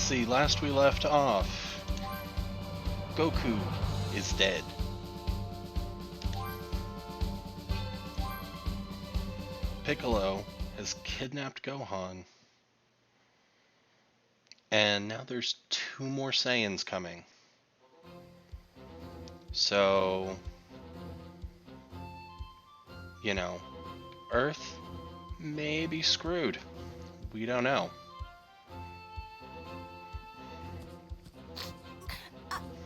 see, last we left off, Goku is dead. Piccolo has kidnapped Gohan. And now there's 2 more Saiyans coming. So, you know, Earth may be screwed. We don't know.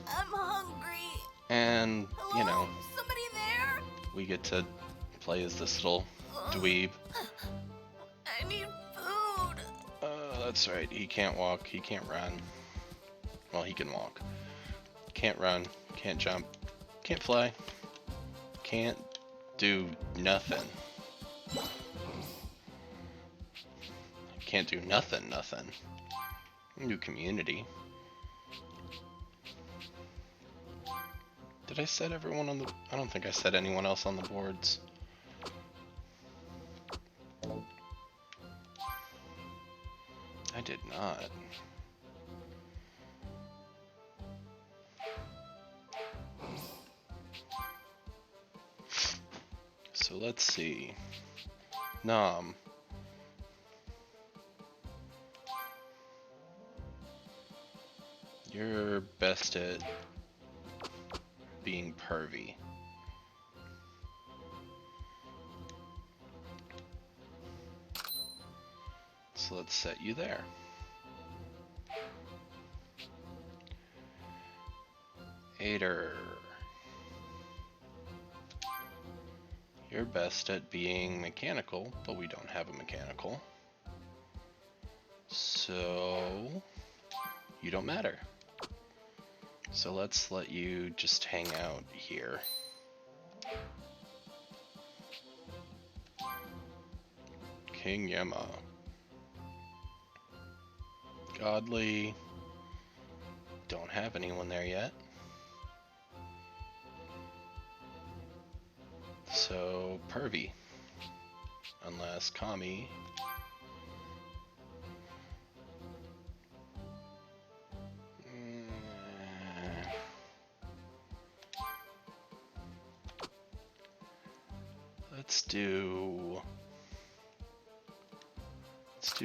I'm hungry. And, you know, Somebody there? we get to play as this little dweeb. I need food. That's right, he can't walk, he can't run. Well, he can walk. Can't run, can't jump, can't fly, can't do nothing. Can't do nothing. New community. Did I set everyone on the... I don't think I set anyone else on the boards. I did not. So let's see. Nom. You're best at being pervy. So let's set you there. Aider. You're best at being mechanical, but we don't have a mechanical. So you don't matter. So let's let you just hang out here. King Yema. Godly. Don't have anyone there yet. So pervy. Unless Kami. Let's do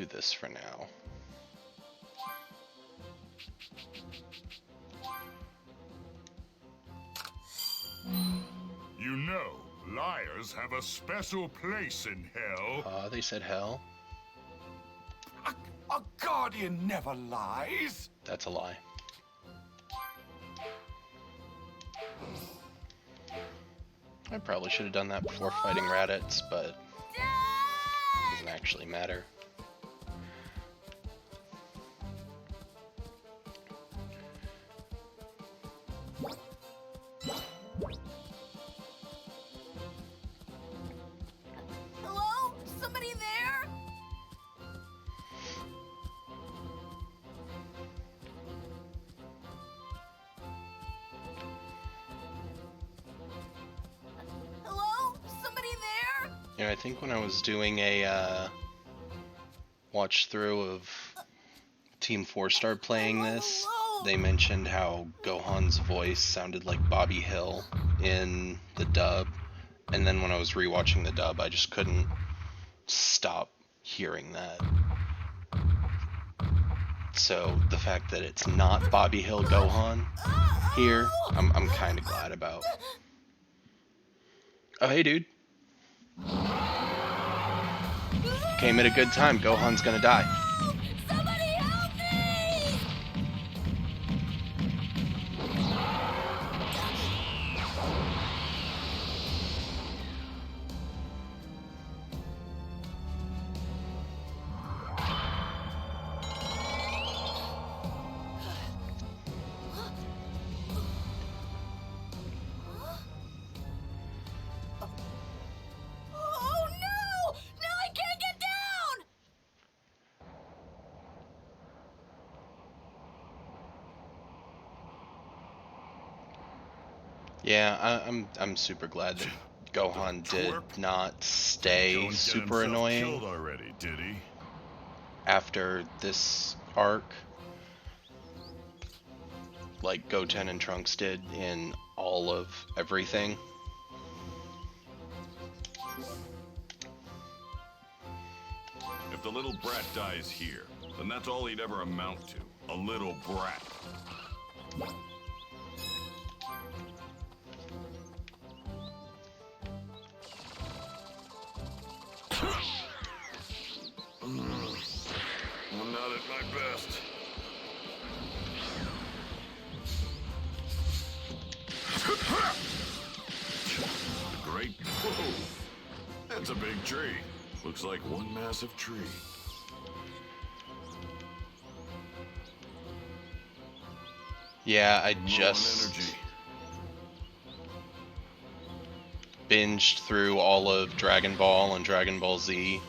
this for now. You know, liars have a special place in hell. They said hell. A guardian never lies. That's a lie. I probably should have done that before fighting Raditz, but it doesn't actually matter. Hello? Somebody there? Hello? Somebody there? You know, I think when I was doing a watch through of Team 4 Star playing this, they mentioned how Gohan's voice sounded like Bobby Hill in the dub, and then when I was rewatching the dub, I just couldn't stop hearing that. So the fact that it's not Bobby Hill Gohan here, I'm kind of glad about. Oh, hey, dude. Came at a good time. Gohan's gonna die. Somebody help me! Oh no! Now I can't get down! Yeah, I'm super glad that Gohan did not stay super annoying Killed already, did he? after this arc. like Goten and Trunks did in all of everything. If the little brat dies here, then that's all he'd ever amount to. A little brat. I'm not at my best. The great... Whoa! That's a big tree. Looks like one massive tree. Yeah, I Low on just energy. binged through all of Dragon Ball and Dragon Ball Z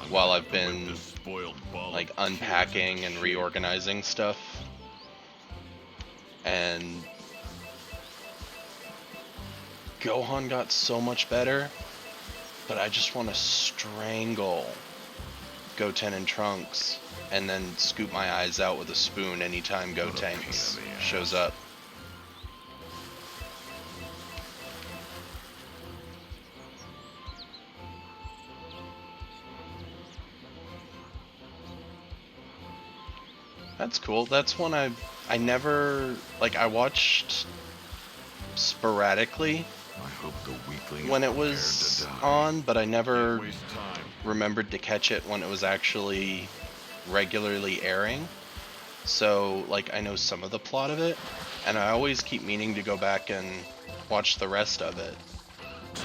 while I've been This spoiled ball like of unpacking tears and shit. reorganizing stuff. And Gohan got so much better, but I just want to strangle Goten and Trunks and then scoop my eyes out with a spoon anytime What a pain Gotenks in the ass. shows up. That's cool. That's one I never, like, I watched sporadically I hope the weakling when is it prepared was to die. on, but I never Can't waste time. remembered to catch it when it was actually regularly airing. So, like, I know some of the plot of it, and I always keep meaning to go back and watch the rest of it.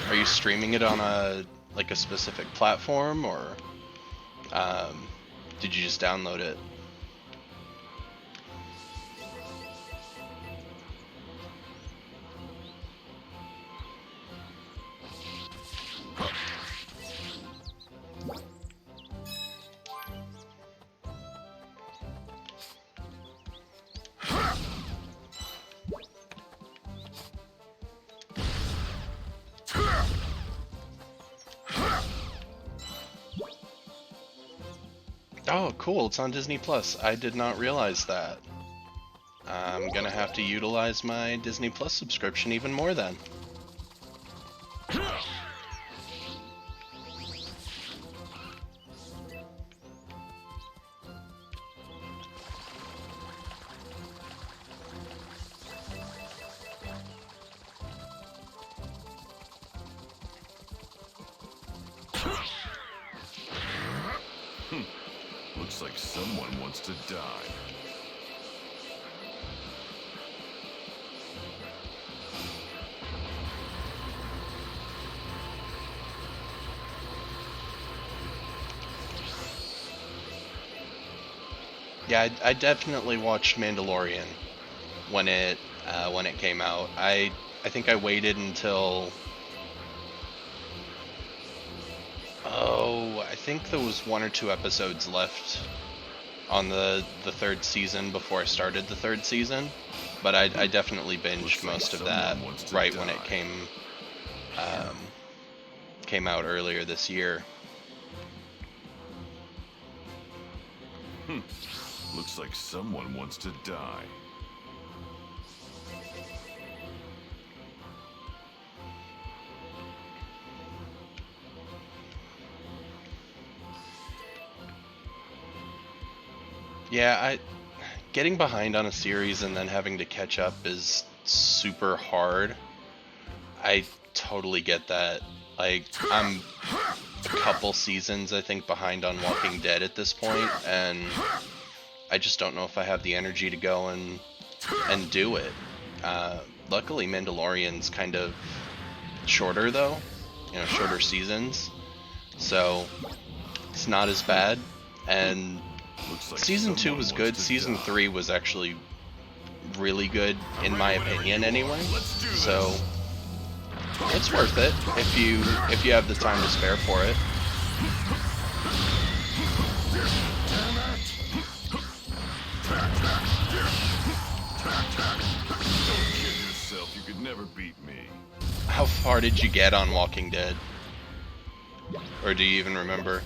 Are you streaming it on a specific platform, or did you just download it? Oh, cool, it's on Disney Plus. I did not realize that. I'm gonna have to utilize my Disney Plus subscription even more then. Looks like someone wants to die. Yeah, I definitely watched Mandalorian when it came out. I think I waited until, I think there was 1 or 2 episodes left on the third season before I started the third season, but I definitely binged Looks like most of someone that wants to right when it die. came out earlier this year. Looks like someone wants to die. Yeah, getting behind on a series and then having to catch up is super hard. I totally get that. Like, I'm a couple seasons, I think, behind on Walking Dead at this point, and I just don't know if I have the energy to go and do it. Luckily, Mandalorian's kind of shorter, though. Shorter seasons. So, it's not as bad. And Looks like Season 2 someone was wants good. to Season die. 3 was actually really good, in my opinion, anyway. Let's do this. So it's worth it if you have the time to spare for it. Don't kid yourself. You could never beat me. How far did you get on Walking Dead? Or do you even remember?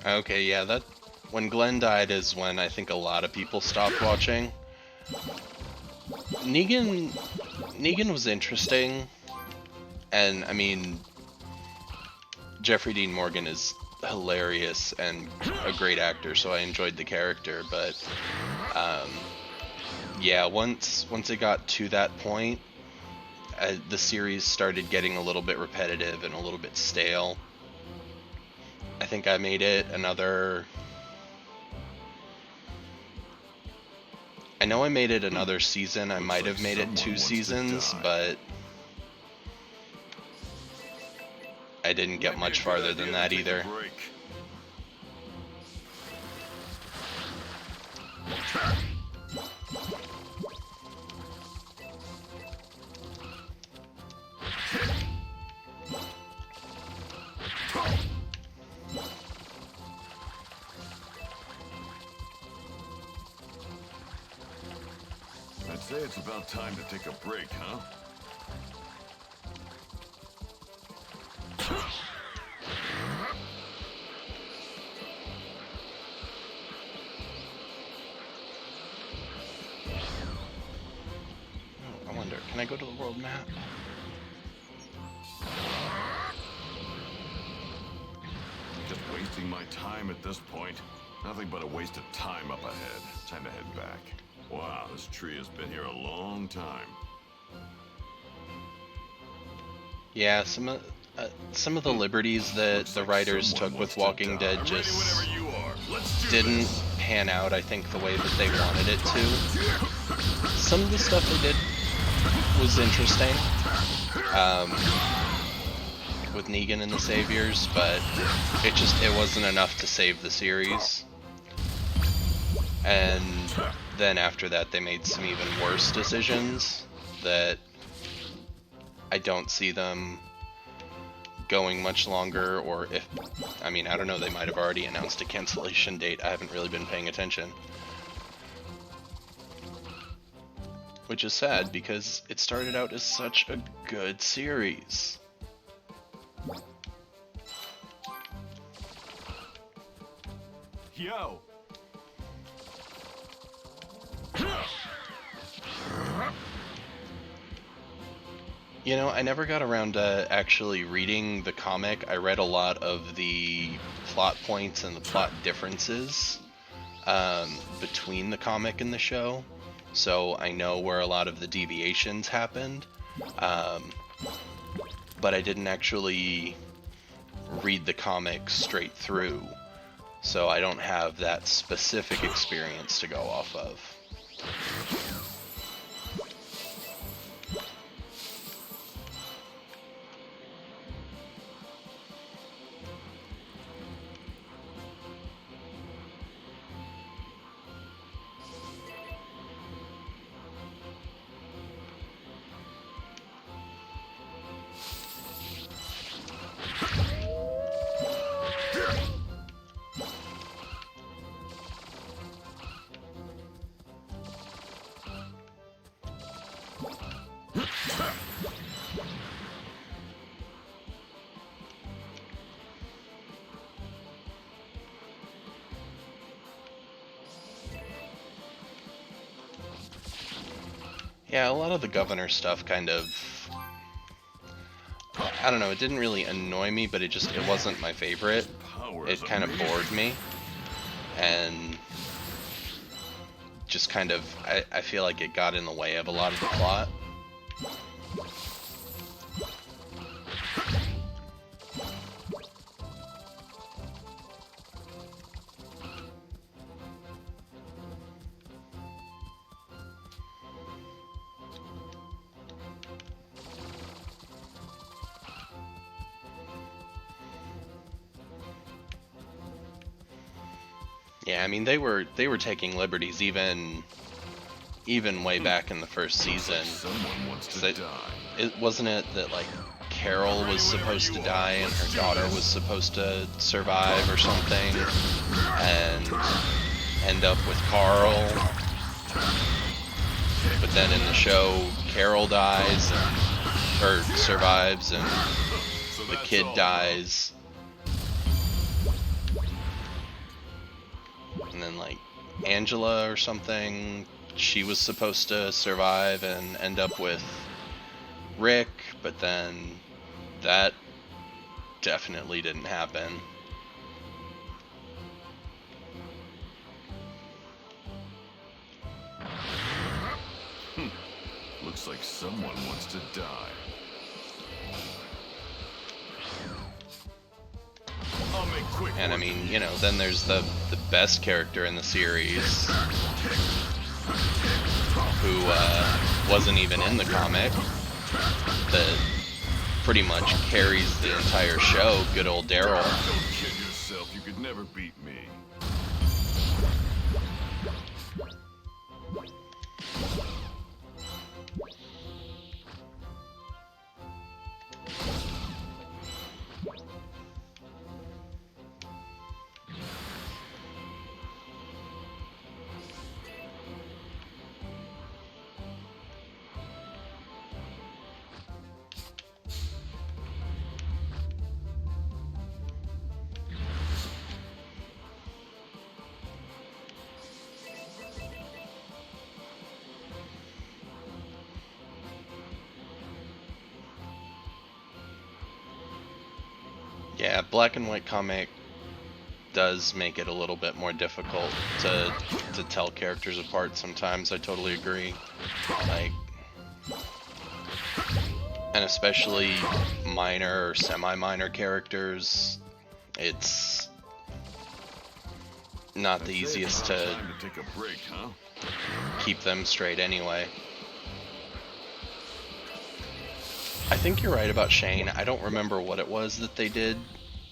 Okay, yeah, that when Glenn died is when I think a lot of people stopped watching. Negan was interesting, and I mean, Jeffrey Dean Morgan is hilarious and a great actor, so I enjoyed the character. But yeah, once it got to that point, the series started getting a little bit repetitive and a little bit stale. I think I made it another... I know I made it another season. I might have made it 2 seasons, but I didn't get much farther than that either. I'd say it's about time to take a break, huh? I wonder, can I go to the world map? Just wasting my time at this point. Nothing but a waste of time up ahead. Time to head back. Wow, this tree has been here a long time. Yeah, some of the liberties that the writers took with Walking Dead just didn't pan out, I think, the way that they wanted it to. Some of the stuff they did was interesting, with Negan and the Saviors, but it wasn't enough to save the series. And then after that, they made some even worse decisions that I don't see them going much longer, or if, I mean, I don't know, they might have already announced a cancellation date. I haven't really been paying attention. Which is sad, because it started out as such a good series. Yo! You know, I never got around to actually reading the comic. I read a lot of the plot points and the plot differences between the comic and the show, so I know where a lot of the deviations happened, but I didn't actually read the comic straight through, so I don't have that specific experience to go off of. Yeah, a lot of the governor stuff kind of, I don't know, it didn't really annoy me, but it wasn't my favorite. It kind of bored me, and just kind of, I feel like it got in the way of a lot of the plot. Yeah, I mean they were taking liberties even way back in the first season. Someone wants to die. It wasn't it that like Carol was supposed to die and her daughter was supposed to survive or something, and end up with Carl. But then in the show, Carol dies or survives, and the kid dies. And then like Angela or something, she was supposed to survive and end up with Rick, but then that definitely didn't happen. Looks like someone wants to die. I'll make quick. And I mean, you know, then there's the best character in the series, who wasn't even in the comic, that pretty much carries the entire show, good old Daryl. Don't kid yourself, you could never beat me. Yeah, black and white comic does make it a little bit more difficult to tell characters apart sometimes. I totally agree. Like, and especially minor or semi-minor characters, it's not the easiest to Time to take a break, huh? keep them straight anyway. I think you're right about Shane. I don't remember what it was that they did,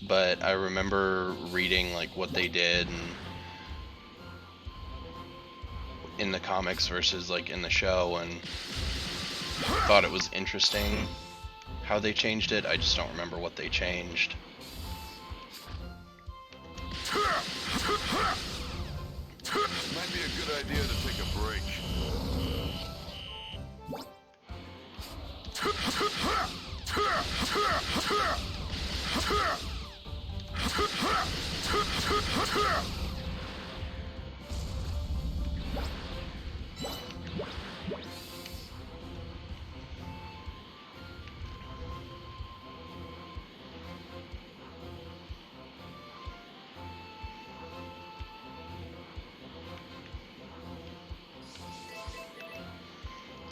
but I remember reading like what they did and in the comics versus like in the show, and thought it was interesting how they changed it. I just don't remember what they changed. Might be a good idea to take a break.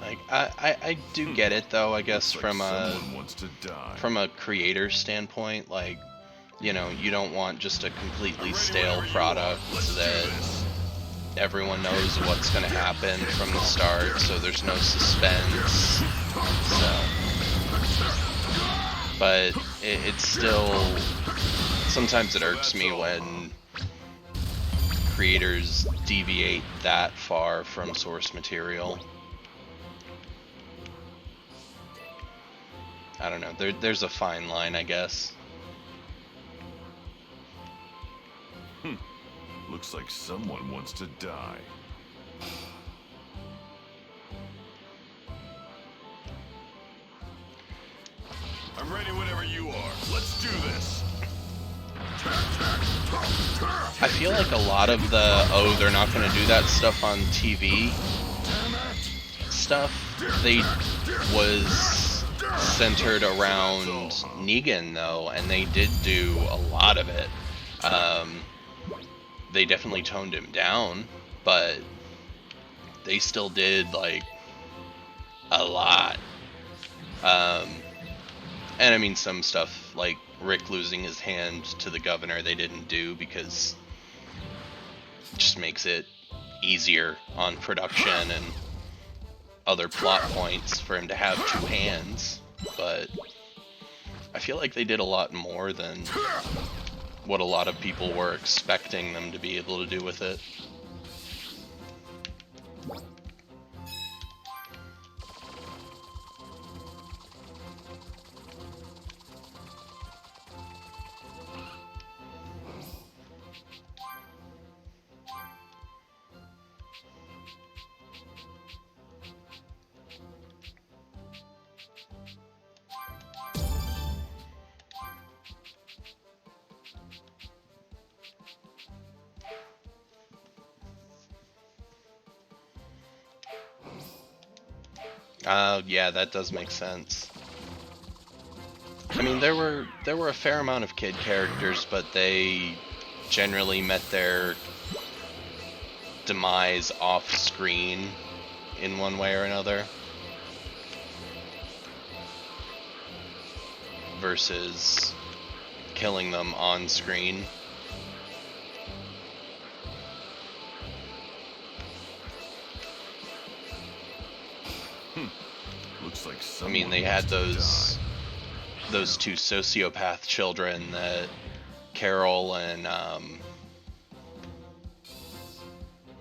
Like I do get it though, I guess, Like from someone wants to die. a creator standpoint. Like, you know, you don't want just a completely stale product that everyone knows what's going to happen from the start, so there's no suspense. So, but it's still, sometimes it irks me when creators deviate that far from source material. I don't know, there's a fine line, I guess. Looks like someone wants to die. I'm ready whenever you are. Let's do this. I feel like a lot of the, oh, they're not going to do that stuff on TV stuff, they was centered around Negan, though, and they did do a lot of it. They definitely toned him down, but they still did, like, a lot. And I mean, some stuff, like Rick losing his hand to the governor, they didn't do because it just makes it easier on production and other plot points for him to have two hands. But I feel like they did a lot more than what a lot of people were expecting them to be able to do with it. Yeah, that does make sense. I mean, there were a fair amount of kid characters, but they generally met their demise off screen in one way or another, versus killing them on screen. Looks like I mean, they had those two sociopath children that Carol and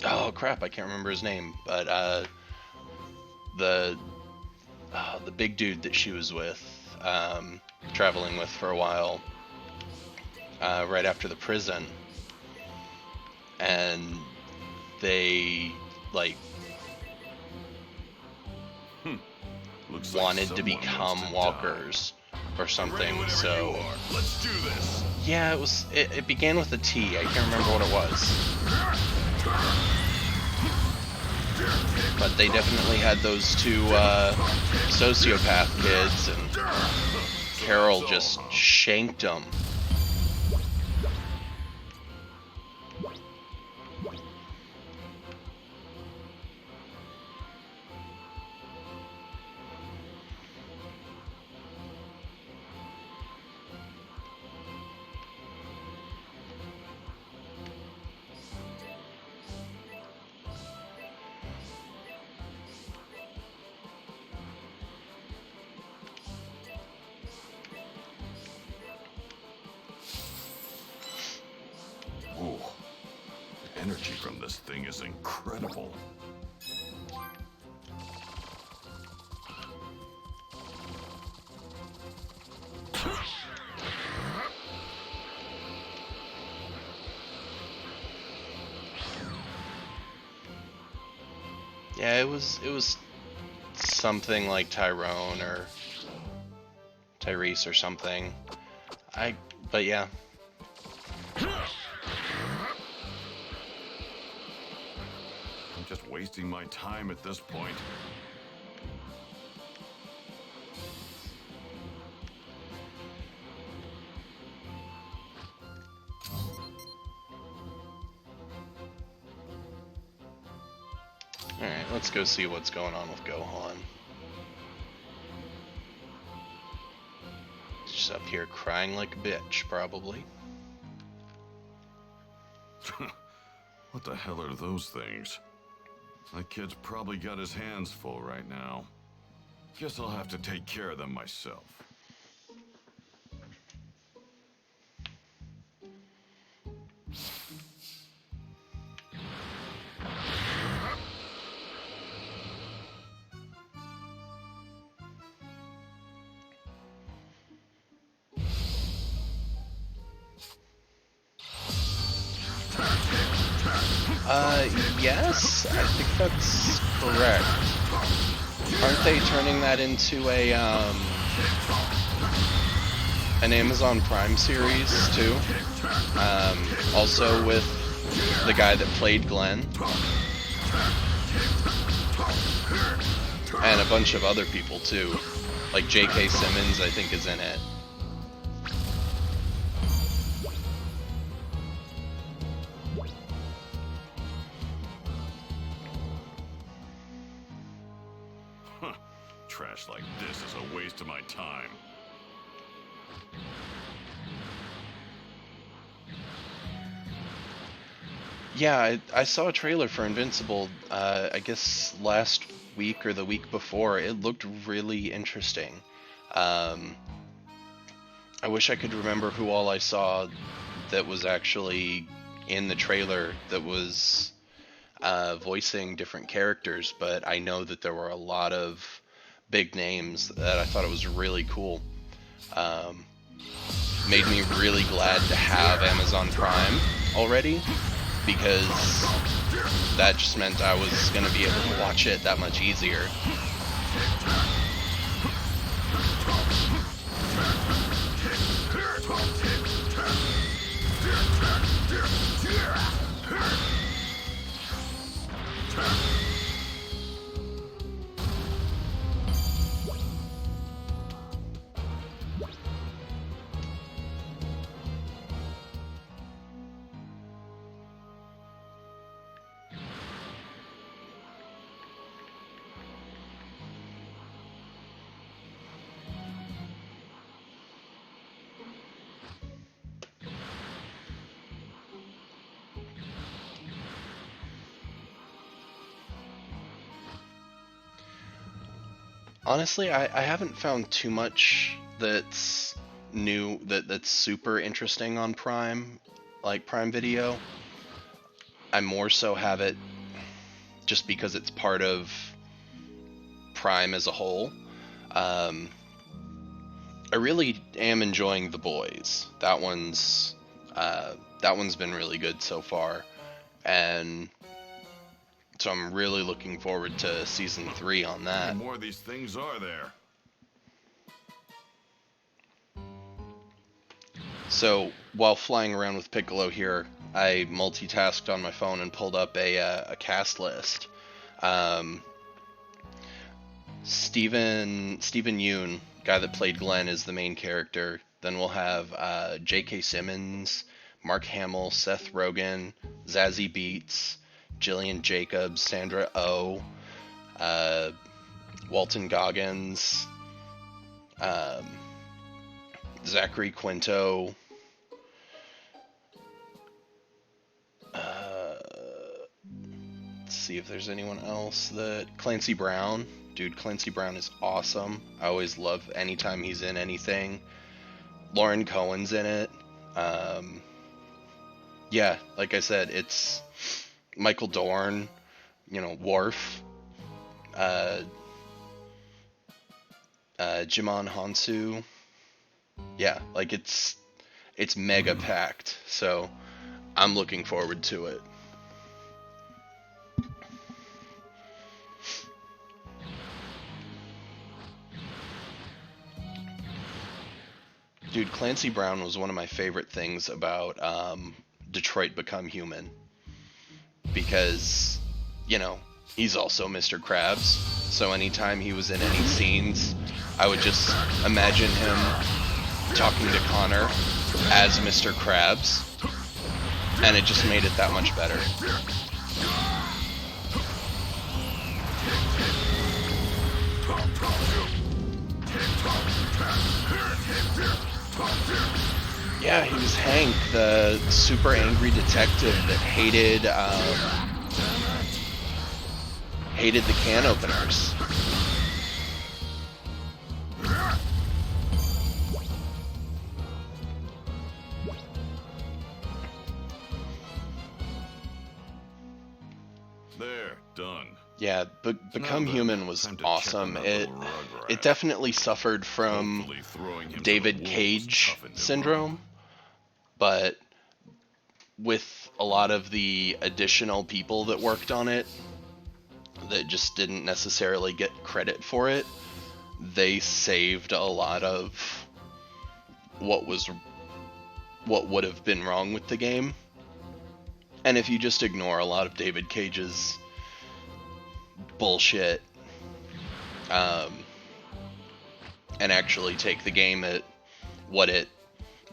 oh crap, I can't remember his name, but the big dude that she was with, traveling with for a while, right after the prison, and they like wanted to become walkers or something. So let's do this. yeah, it began with a T. I can't remember what it was, but they definitely had those two sociopath kids, and Carol just shanked them. The energy from this thing is incredible. Yeah, it was something like Tyrone or Tyrese or something. But yeah. I'm just wasting my time at this point. Alright, let's go see what's going on with Gohan. Just up here crying like a bitch, probably. What the hell are those things? My kid's probably got his hands full right now. Guess I'll have to take care of them myself. Yes, I think that's correct. Aren't they turning that into an Amazon Prime series too? Also with the guy that played Glenn, and a bunch of other people too, like J.K. Simmons, I think, is in it. Trash like this is a waste of my time. Yeah, I saw a trailer for Invincible, I guess last week or the week before. It looked really interesting. I wish I could remember who all I saw that was actually in the trailer that was voicing different characters, but I know that there were a lot of big names that I thought it was really cool. Made me really glad to have Amazon Prime already, because that just meant I was going to be able to watch it that much easier. Honestly, I haven't found too much that's new, that's super interesting on Prime, like Prime Video. I more so have it just because it's part of Prime as a whole. I really am enjoying The Boys. That one's been really good so far, and so I'm really looking forward to season 3 on How that. many more of these things are there? So while flying around with Piccolo here, I multitasked on my phone and pulled up a cast list. Steven Yeun, guy that played Glenn, is the main character. Then we'll have J.K. Simmons, Mark Hamill, Seth Rogen, Zazie Beetz, Jillian Jacobs, Sandra Oh, Walton Goggins, Zachary Quinto, let's see if there's anyone else. Clancy Brown. Dude, Clancy Brown is awesome. I always love anytime he's in anything. Lauren Cohen's in it. Yeah, like I said, it's Michael Dorn, Worf, Jimon Hansu. Yeah, like it's mega packed, so I'm looking forward to it. Dude, Clancy Brown was one of my favorite things about Detroit Become Human, because, he's also Mr. Krabs, so anytime he was in any scenes, I would just imagine him talking to Connor as Mr. Krabs, and it just made it that much better. Yeah, he was Hank, the super angry detective that hated the can openers. There, done. Yeah, but Become Human was awesome. It definitely suffered from David Cage syndrome, but with a lot of the additional people that worked on it that just didn't necessarily get credit for it, they saved a lot of what would have been wrong with the game. And if you just ignore a lot of David Cage's bullshit, and actually take the game at what it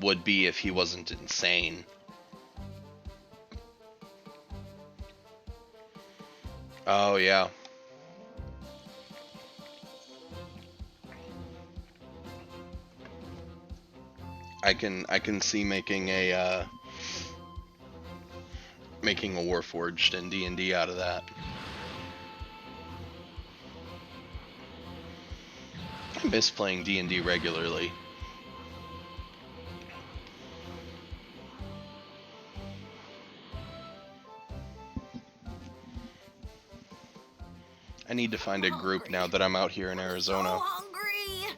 would be if he wasn't insane. Oh yeah. I can see making a Warforged in D&D out of that. I miss playing D&D regularly. I need to find a group now that I'm out here in Arizona. So hungry.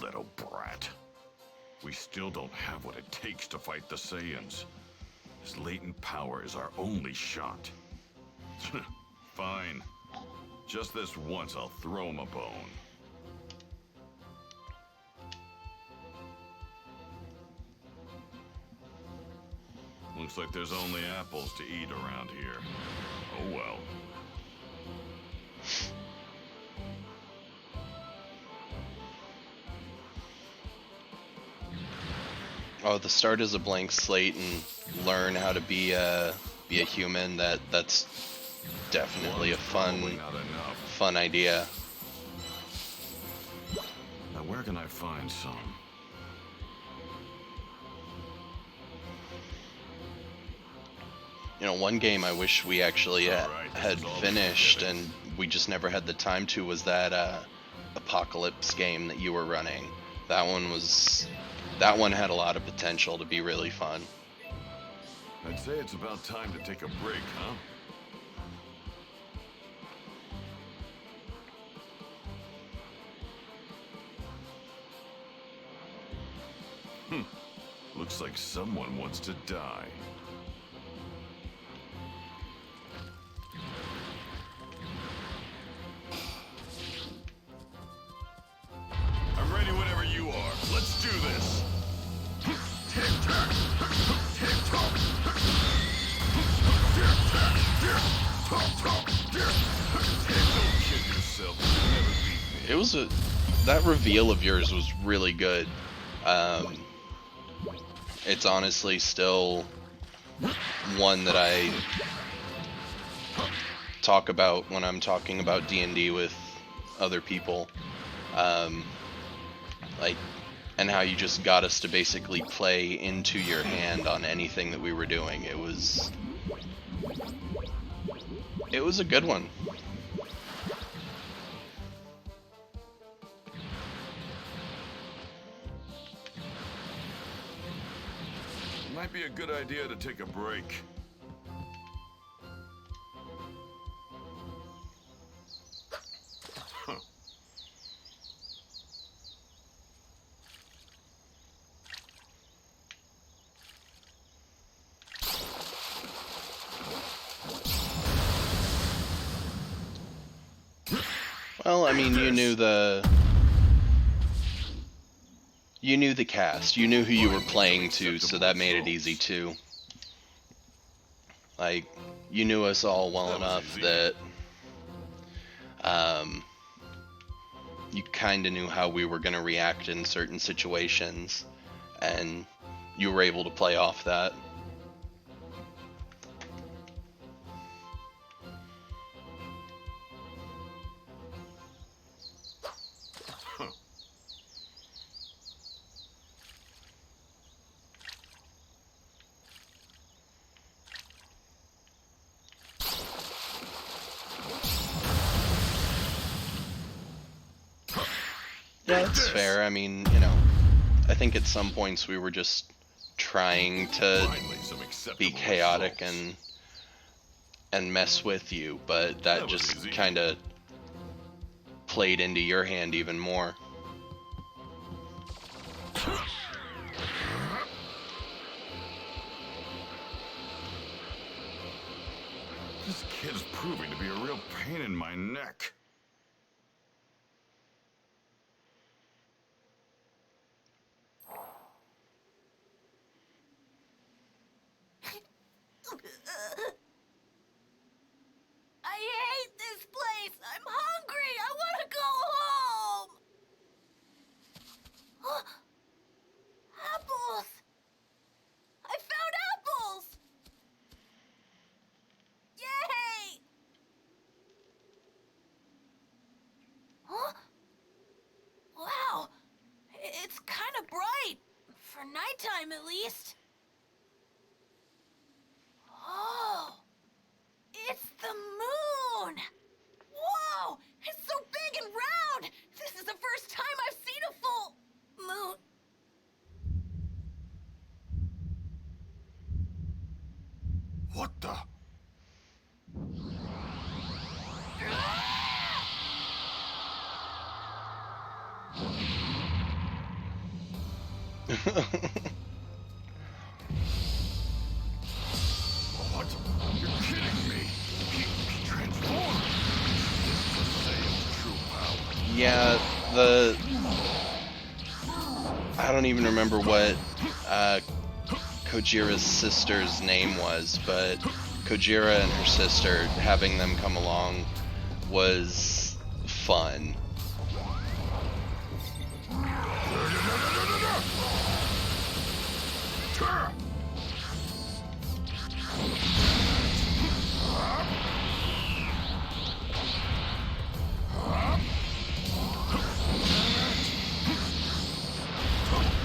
Little brat. We still don't have what it takes to fight the Saiyans. His latent power is our only shot. Fine. Just this once, I'll throw him a bone. Looks like there's only apples to eat around here. Oh well. Oh, the start is a blank slate and learn how to be a human. That's definitely a Probably not enough. fun idea. Now where can I find some? You know, one game I wish we actually Alright, this had is all finished forgiven. and we just never had the time to was that Apocalypse game that you were running. That one had a lot of potential to be really fun. I'd say it's about time to take a break, huh? Looks like someone wants to die. I'm ready whenever you are. Let's do this. Don't kid yourself. You'll never beat me. It was that reveal of yours was really good. It's honestly still one that I talk about when I'm talking about D&D with other people. Like, and how you just got us to basically play into your hand on anything that we were doing. It was a good one. Might be a good idea to take a break. Huh. Well, I mean, you knew the cast, you knew who you were playing to, so that made it easy too. Like, you knew us all well That was enough easy. that you kind of knew how we were going to react in certain situations, and you were able to play off that. Yeah, that's fair. I mean, you know, I think at some points we were just trying to Finally, some acceptable be chaotic results. and mess with you, but that That was just easy. kind of played into your hand even more. This kid's proving to be a real pain in my neck. I hate this place. I'm hungry. I want to go home. Apples. I found apples. Yay! What? You're kidding me. He transformed. This is Saiyan's true power. Yeah, I don't even remember what Kojira's sister's name was, but Kojira and her sister, having them come along was fun.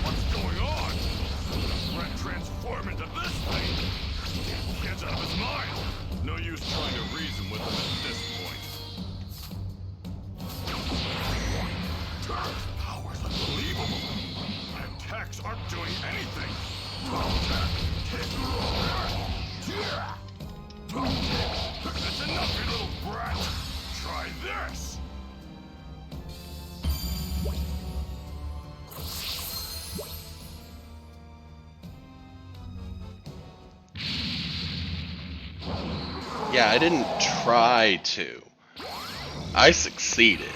What's going on? Red transform into this thing. Kid's out of his mind. No use trying to reason with him at this point. Power's unbelievable. My attacks aren't doing anything. That's enough, you little brat. Try this. Yeah, I didn't try to. I succeeded.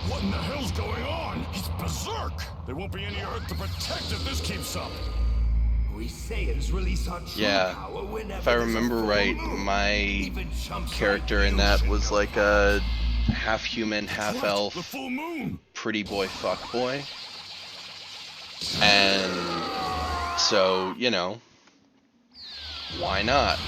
What in the hell's going on? He's berserk! There won't be any Earth to protect if this keeps up. We Saiyans release our true Yeah, power whenever if I there's a remember full right, moon. my Even chumps character like in you that should was know like that. a half human, half What? The elf, full moon! pretty boy, fuck boy. And so, you know, why not?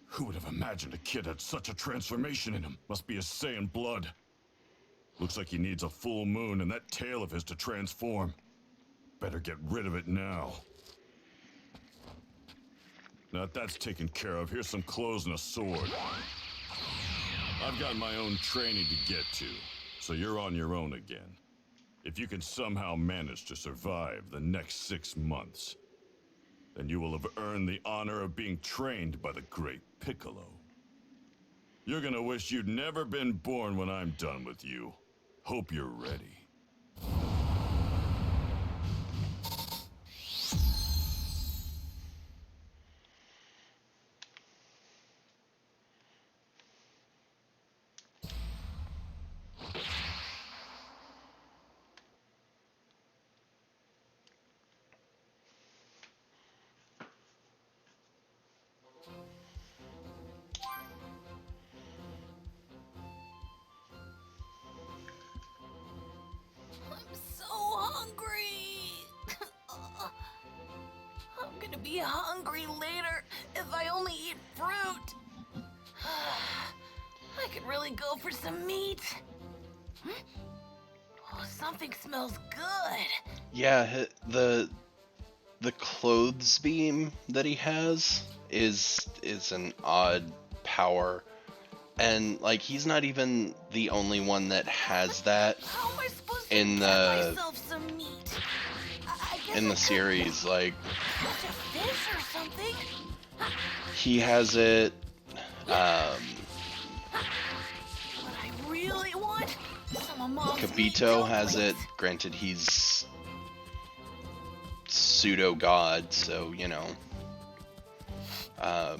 Who would have imagined a kid had such a transformation in him? Must be his Saiyan blood. Looks like he needs a full moon and that tail of his to transform. Better get rid of it now. Now that that's taken care of, here's some clothes and a sword. I've got my own training to get to, so you're on your own again. If you can somehow manage to survive the next 6 months, then you will have earned the honor of being trained by the great Piccolo. You're gonna wish you'd never been born when I'm done with you. Hope you're ready. I'm so hungry. I'm gonna be hungry later if I only eat fruit. I could really go for some meat. Oh, something smells good. Yeah, the clothes beam that he has is an odd power, and like he's not even the only one that has that How am I supposed to in get the myself some meat? I guess in I the could series. Like catch a fish or something. he has it. What I really want? Some of Mom's meat Kabito has it. dumplings. Granted, he's pseudo god, so you know. My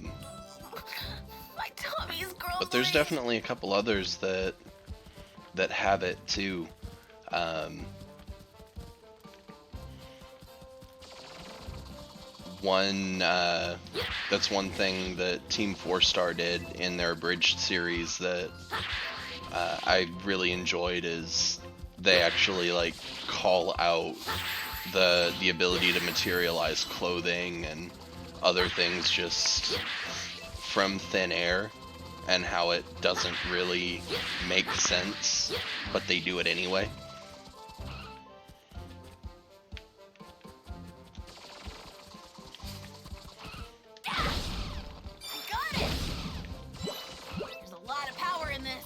tummy's grumbling. But there's definitely a couple others that have it too. That's one thing that Team 4-Star did in their abridged series that I really enjoyed is they actually like call out the ability to materialize clothing and other things just from thin air and how it doesn't really make sense, but they do it anyway. I got it! There's a lot of power in this.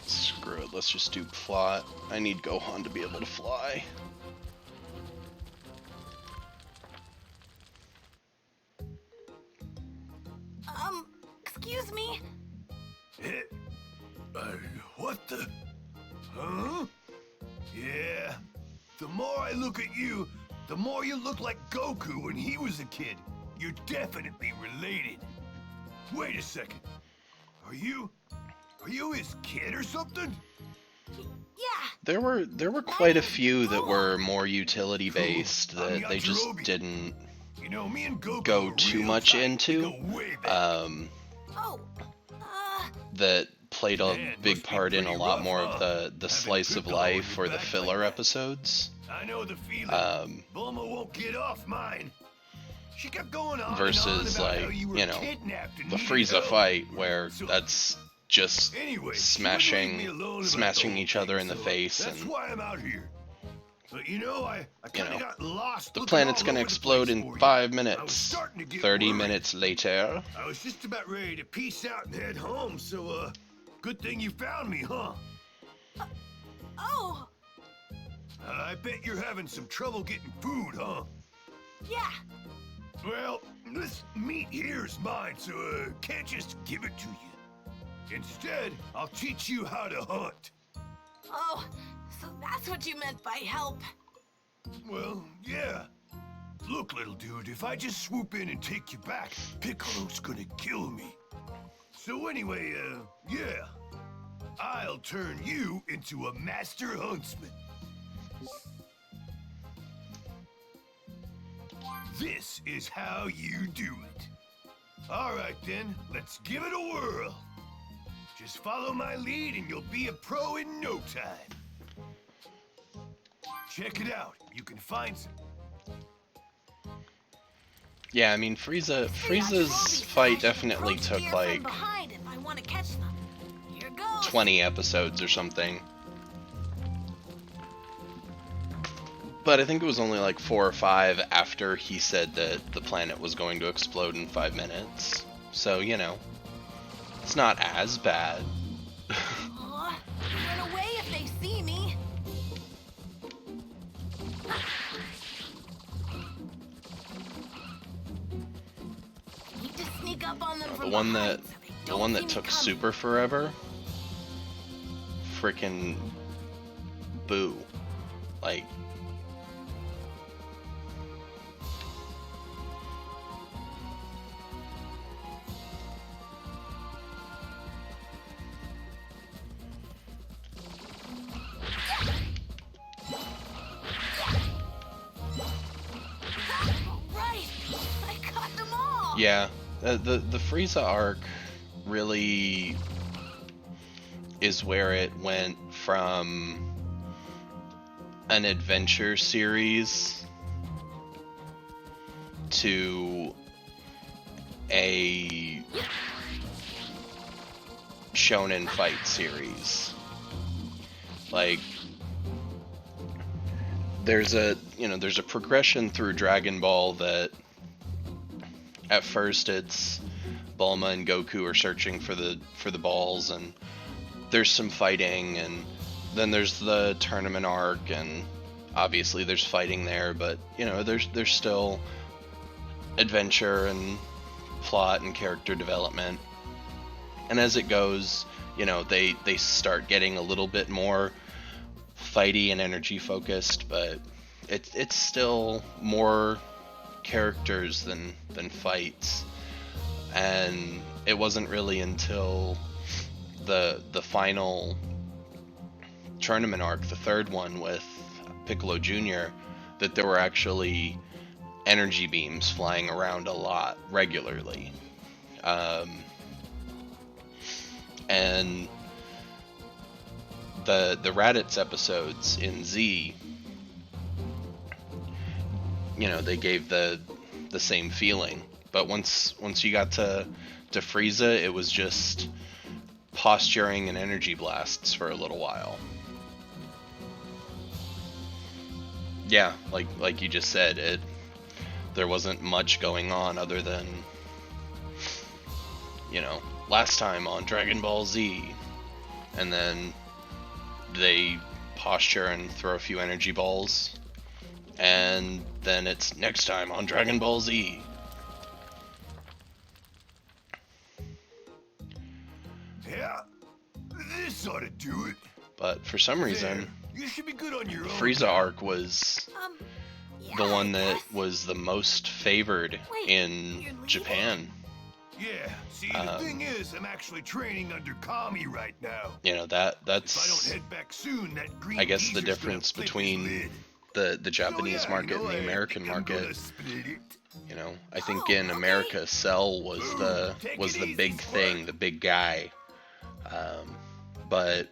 Screw it, let's just do plot. I need Gohan to be able to fly. Excuse me? What the? Huh? Yeah. The more I look at you, the more you look like Goku when he was a kid. You're definitely related. Wait a second. Are you his kid or something? Yeah. There were quite a few that were more utility based that they just didn't You know, me and Goku go are too real much tight. into. We go way back. Oh, That played a Man, big must be part in a pretty lot rough, more huh? of the Having slice of Piccolo life on or your the back filler like that. episodes. I know the feeling. Um, Bulma won't get off mine. She kept going on versus, and on about how like, you were you know, kidnapped and the needed Frieza help. fight where So- that's just Anyway, she wouldn't leave me smashing alone about the smashing whole each other thing, in the so face, That's and why I'm out here. But you know, I kind of know, got lost. the looking planet's all gonna over the explode place in for you. 5 I was minutes. starting to get 30 worried. minutes later. I was just about ready to peace out and head home. So, good thing you found me, huh? oh, I bet you're having some trouble getting food, huh? yeah. Well, this meat here is mine, so can't just give it to you. Instead, I'll teach you how to hunt. Oh, so that's what you meant by help. Well, yeah. Look, little dude, if I just swoop in and take you back, Piccolo's gonna kill me. So anyway, yeah. I'll turn you into a master huntsman. This is how you do it. All right, then, let's give it a whirl. Just follow my lead and you'll be a pro in no time. Check it out. You can find some. Yeah, I mean, Frieza's fight definitely took like Behind if I want to catch them. Here goes. 20 episodes or something. But I think it was only like 4 or 5 after he said that the planet was going to explode in 5 minutes. So, you know, it's not as bad. Run away if they see me. Need to sneak up on them The from one behind that so they the don't one see that me took coming. super forever. Frickin' Boo. Like, Right, I caught them all. yeah, the Frieza arc really is where it went from an adventure series to a shonen fight series. Like, there's a progression through Dragon Ball that at first it's Bulma and Goku are searching for the balls, and there's some fighting, and then there's the tournament arc, and obviously there's fighting there, but you know, there's still adventure and plot and character development. And as it goes, you know, they start getting a little bit more fighty and energy focused, but it's still more characters than fights. And it wasn't really until the final tournament arc, the third one with Piccolo Jr., that there were actually energy beams flying around a lot regularly. And the Raditz episodes in Z, they gave the same feeling. But once you got to Frieza, it was just posturing and energy blasts for a little while. Yeah, like you just said, there wasn't much going on other than, last time on Dragon Ball Z, and then they posture and throw a few energy balls, and then it's next time on Dragon Ball Z. Yeah, this ought to do it. But for some reason, You should be good on your the own. Frieza arc was Yeah, the one I that guess. was the most favored Wait, in you're leaving? Japan. Yeah, see, the thing is, I'm actually training under Kami right now. That's If I don't head back soon, that green I guess the geezer's difference gonna flip his between lid. the Japanese So, market and the I American think I'm market. gonna split it. I think Oh, in okay. America, Cell was the Take it easy, big Spark. thing, the big guy. But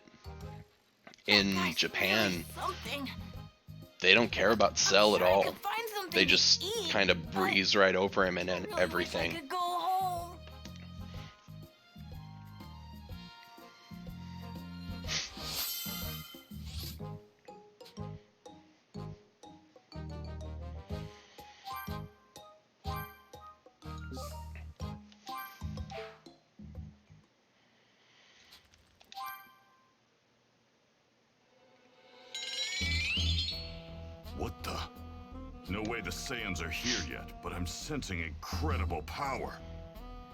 in That's Japan, really something. they don't care about Cell at Sure I all. could find something They to just eat, kind of but breeze right over him and I really everything. Wish I could go home. What the? No way the Saiyans are here yet, but I'm sensing incredible power.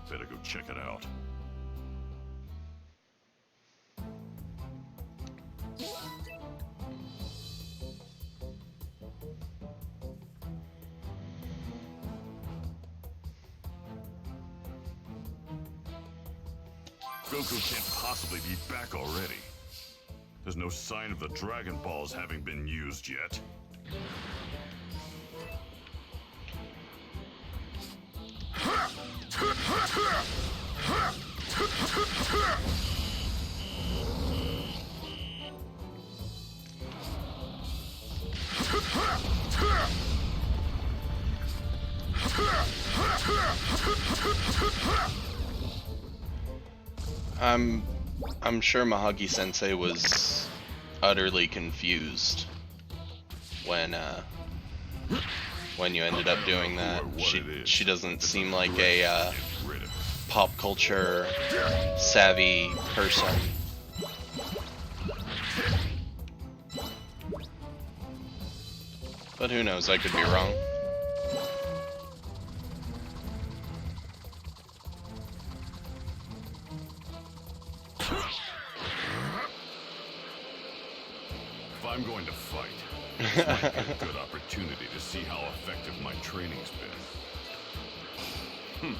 Better go check it out. Goku can't possibly be back already. There's no sign of the Dragon Balls having been used yet. I'm sure Mahagi Sensei was utterly confused when you ended up doing that. She doesn't seem like a pop culture savvy person. But who knows, I could be wrong. If I'm going to fight, this might be a good opportunity to see how effective my training's been.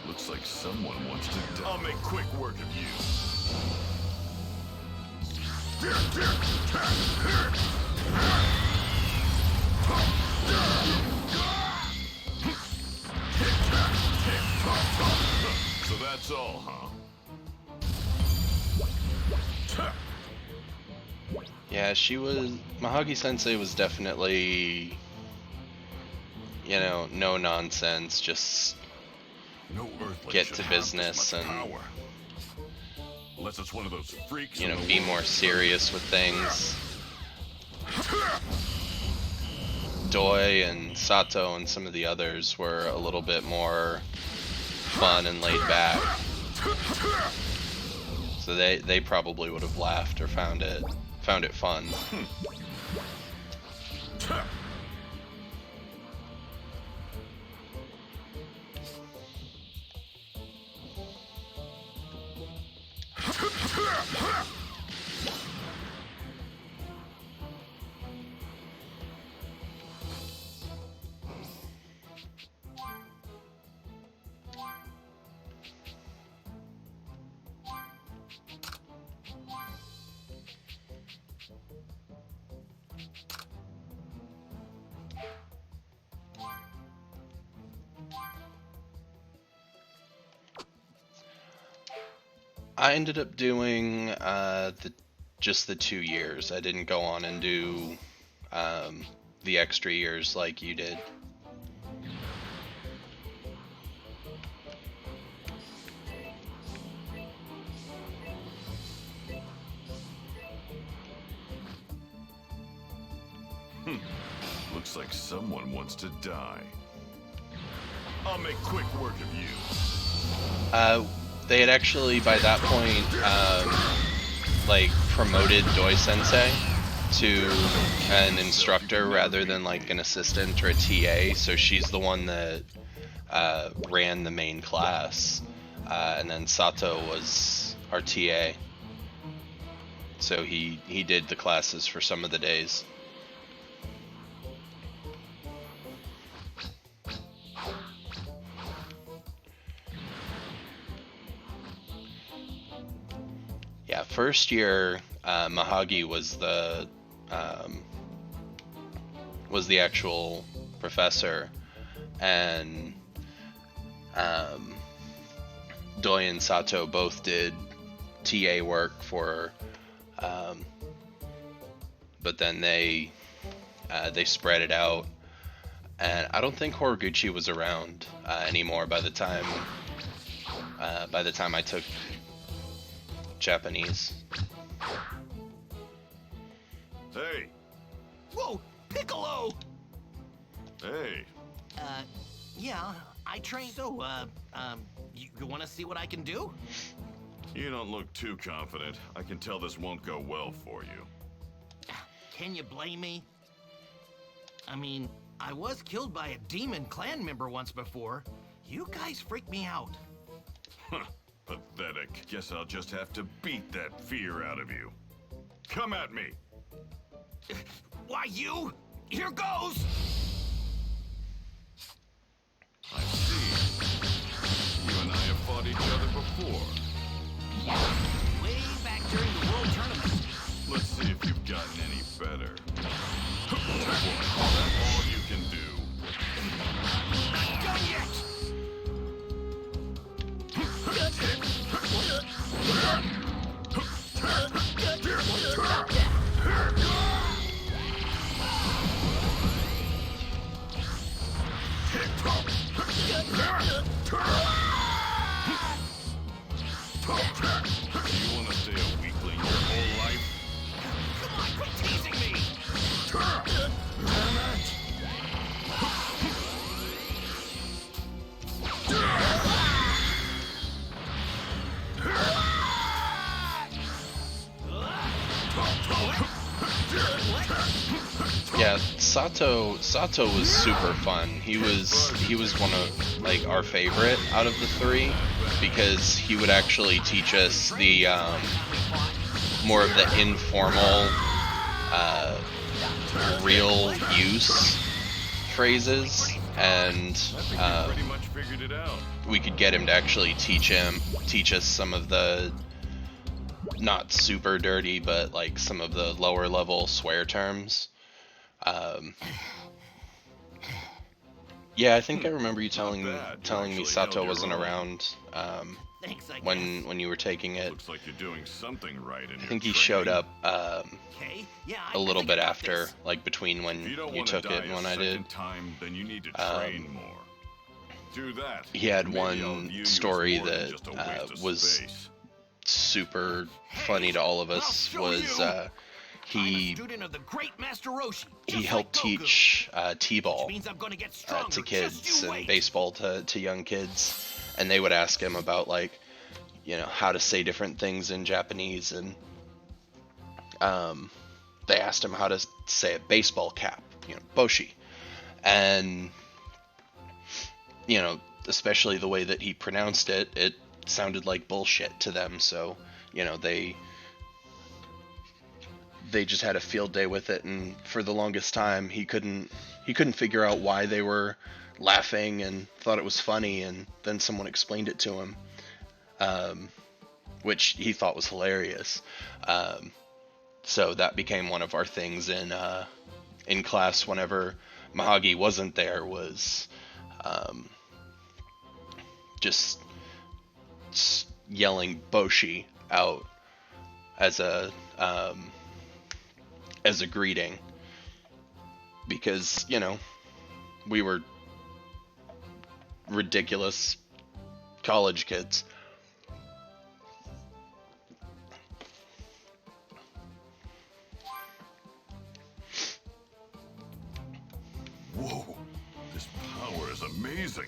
Looks like someone wants to die. I'll make quick work of you. So that's all, huh? Yeah, Mahagi Sensei was definitely, no nonsense, just No earthling get should to have this business much and, power. Unless it's one of those freaks. in the be world. more serious with things. Doi and Sato and some of the others were a little bit more fun and laid back. So they probably would have laughed or found it fun. I ended up doing just the 2 years. I didn't go on and do the extra years like you did. Looks like someone wants to die. I'll make quick work of you. They had actually, by that point, like, promoted Doi Sensei to an instructor rather than, like, an assistant or a TA, so she's the one that ran the main class, and then Sato was our TA. So he did the classes for some of the days. Yeah, first year, Mahagi was the actual professor, and Doi and Sato both did TA work for her, but then they spread it out, and I don't think Horiguchi was around anymore by the time I took Japanese. Hey! Whoa, Piccolo! Hey! Yeah, I trained. So, you want to see what I can do? You don't look too confident. I can tell this won't go well for you. Can you blame me? I mean, I was killed by a demon clan member once before. You guys freaked me out. Huh. Pathetic. Guess I'll just have to beat that fear out of you. Come at me! Why, you? Here goes! I see. You and I have fought each other before. Way back during the World Tournament. Let's see if you've gotten any better. Oh boy, that's all you can do. Not done yet! Do you want to stay a weakling your whole life? Come on, quit teasing me! Yeah, Sato was super fun. He was one of, like, our favorite out of the three, because he would actually teach us the more of the informal real use phrases, and Pretty much figured it out. we could get him to actually teach us some of the not super dirty, but like some of the lower level swear terms. Yeah, I think I remember you telling me Sato wasn't around Thanks, I guess. when you were taking it. Looks like you're doing something right in I your think he training. showed up Okay, yeah, a little I bit think I got after, this. like between when If you don't you want took to die it and a when I did. second time, then you need to train more. Do that. He had Maybe I'll one view you as story more than that just a waste of was space. super funny to all of us. I'll show Was you. I'm a he student of the great Master Roshi, he just helped like Goku, teach which t-ball means I'm gonna get stronger. to Just kids you and wait. baseball to young kids, and they would ask him about, like, you know, how to say different things in Japanese, and they asked him how to say a baseball cap, you know, boshi, and you know, especially the way that he pronounced it, it sounded like bullshit to them. So, you know, they just had a field day with it, and for the longest time he couldn't figure out why they were laughing and thought it was funny, and then someone explained it to him, which he thought was hilarious. So that became one of our things in class whenever Mahagi wasn't there, was just yelling Boshi out as a greeting, because, you know, we were ridiculous college kids. Whoa, this power is amazing.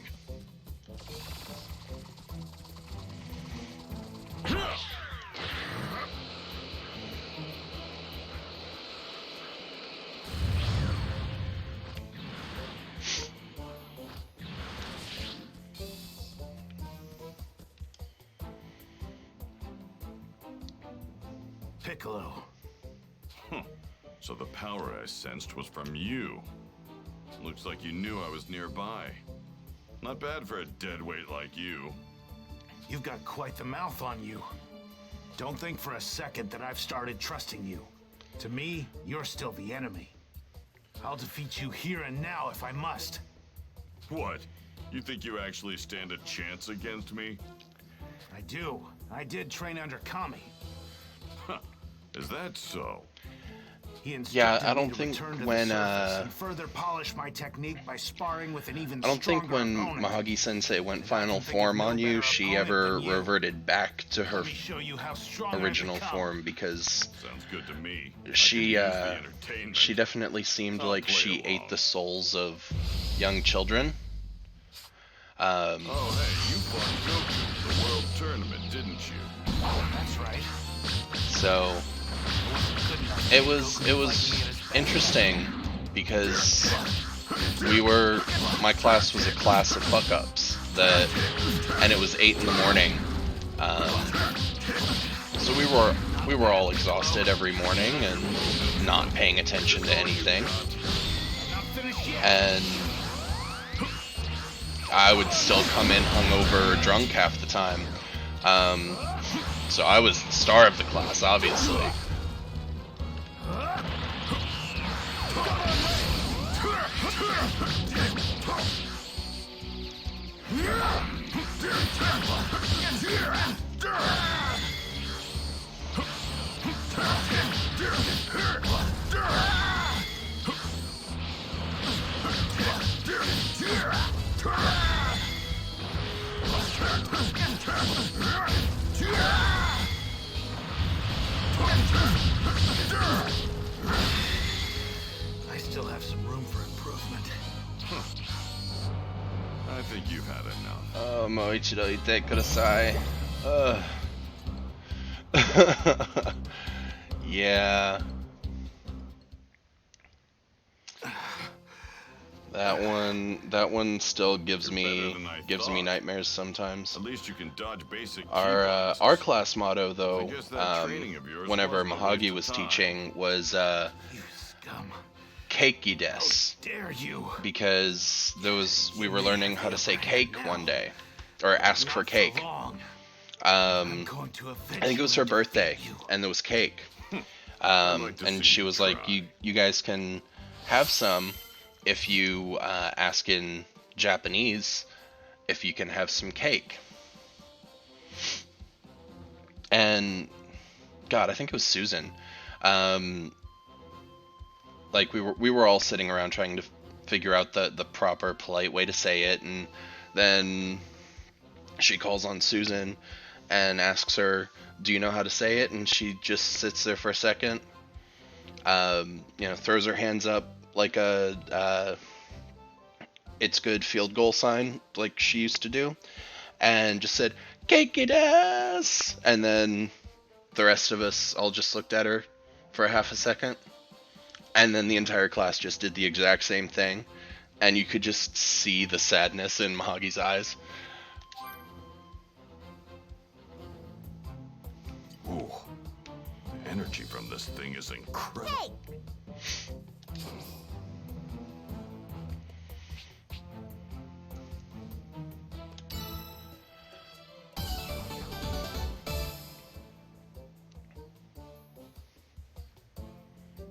Piccolo. So the power I sensed was from you. Looks like you knew I was nearby. Not bad for a deadweight like you. You've got quite the mouth on you. Don't think for a second that I've started trusting you. To me, you're still the enemy. I'll defeat you here and now if I must. What? You think you actually stand a chance against me? I do. I did train under Kami. Is that so? He instructed Yeah, I me don't to think return to when, the surface and further polish my technique by sparring with an even I don't think stronger when opponent. Mahagi-sensei went final think of form no on you, better she opponent ever than you. reverted back to her Let me show you how strong I've original become. form, because Sounds good to me. I she could use the entertainment. she definitely seemed I'll like play she along. ate the souls of young children. Oh, hey, you fought Goku in the World Tournament, didn't you? That's right. So it was interesting because my class was a class of fuck-ups and it was 8 in the morning. So we were all exhausted every morning and not paying attention to anything. And I would still come in hungover or drunk half the time. So I was the star of the class, obviously. I still have some room for improvement. I think you've had enough. もう一度言ってください. Yeah. That one still gives me nightmares sometimes. At least you can dodge basic Our class motto, though, I guess that training of yours whenever wasn't a waste Mahagi of was time. teaching, was You scum. keiki des, Dare you? because we were learning how to say cake one day, or ask for Not for cake. long. I'm Um, going to I think it was her eventually birthday, defeat you. and there was cake. like to And see she you was like, try. you guys can have some if you ask in Japanese if you can have some cake. And God, I think it was Susan. Like we were all sitting around trying to figure out the proper polite way to say it, and then she calls on Susan and asks her, "Do you know how to say it?" And she just sits there for a second, throws her hands up like a "it's good" field goal sign, like she used to do, and just said, "Keiki desu!" And then the rest of us all just looked at her for a half a second, and then the entire class just did the exact same thing, and you could just see the sadness in Mahagi's eyes. Ooh, the energy from this thing is incredible.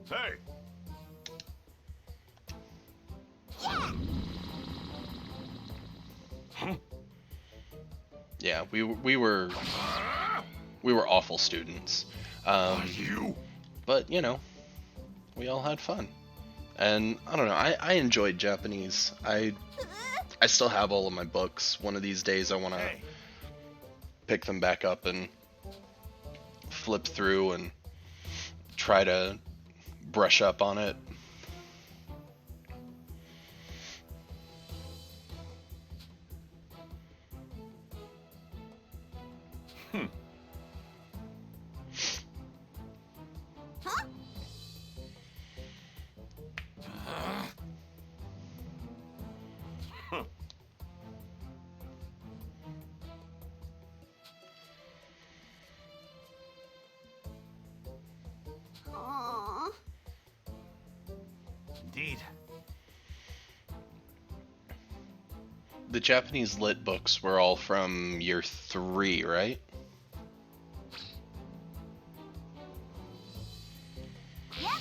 Hey! Yeah, we were awful students, You? but we all had fun, and I don't know. I enjoyed Japanese. I still have all of my books. One of these days, I want to Hey, pick them back up and flip through and try to brush up on it. Indeed. The Japanese lit books were all from year 3, right? Yep.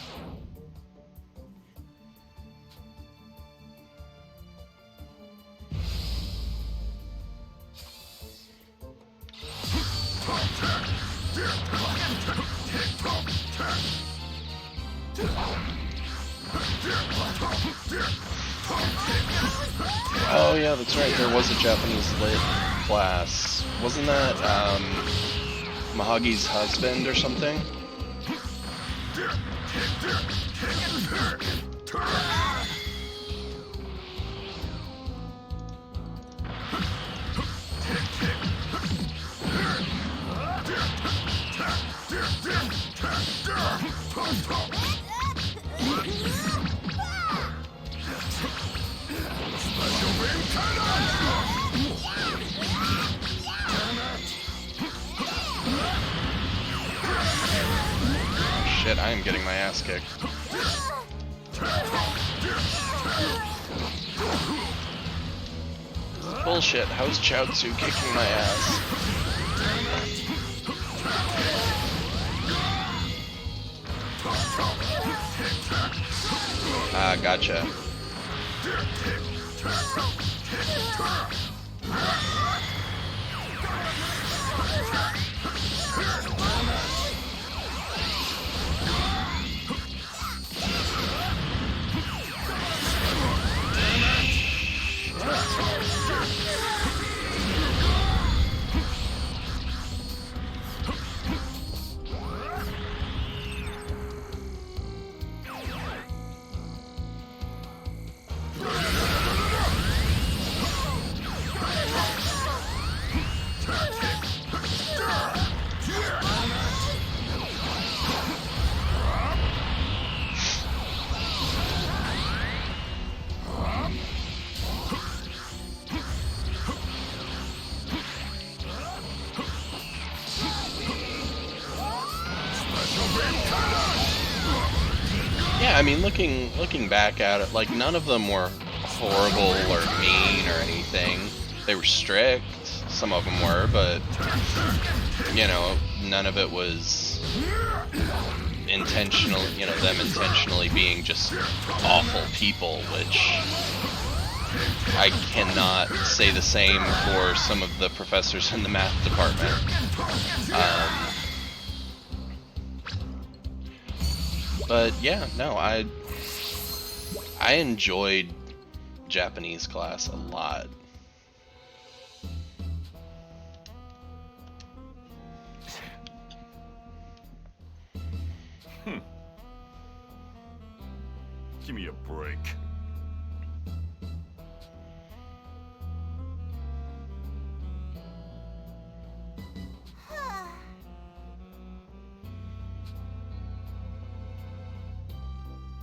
Oh yeah, that's right. There was a Japanese lit class. Wasn't that Mahagi's husband or something? Shit, I am getting my ass kicked. Bullshit, how's Chaozu kicking my ass? Ah, gotcha. Yeah, I mean, looking back at it, like, none of them were horrible or mean or anything. They were strict, some of them were, but, you know, none of it was intentional, you know, them intentionally being just awful people, which I cannot say the same for some of the professors in the math department. But yeah, no, I enjoyed Japanese class a lot. Give me a break.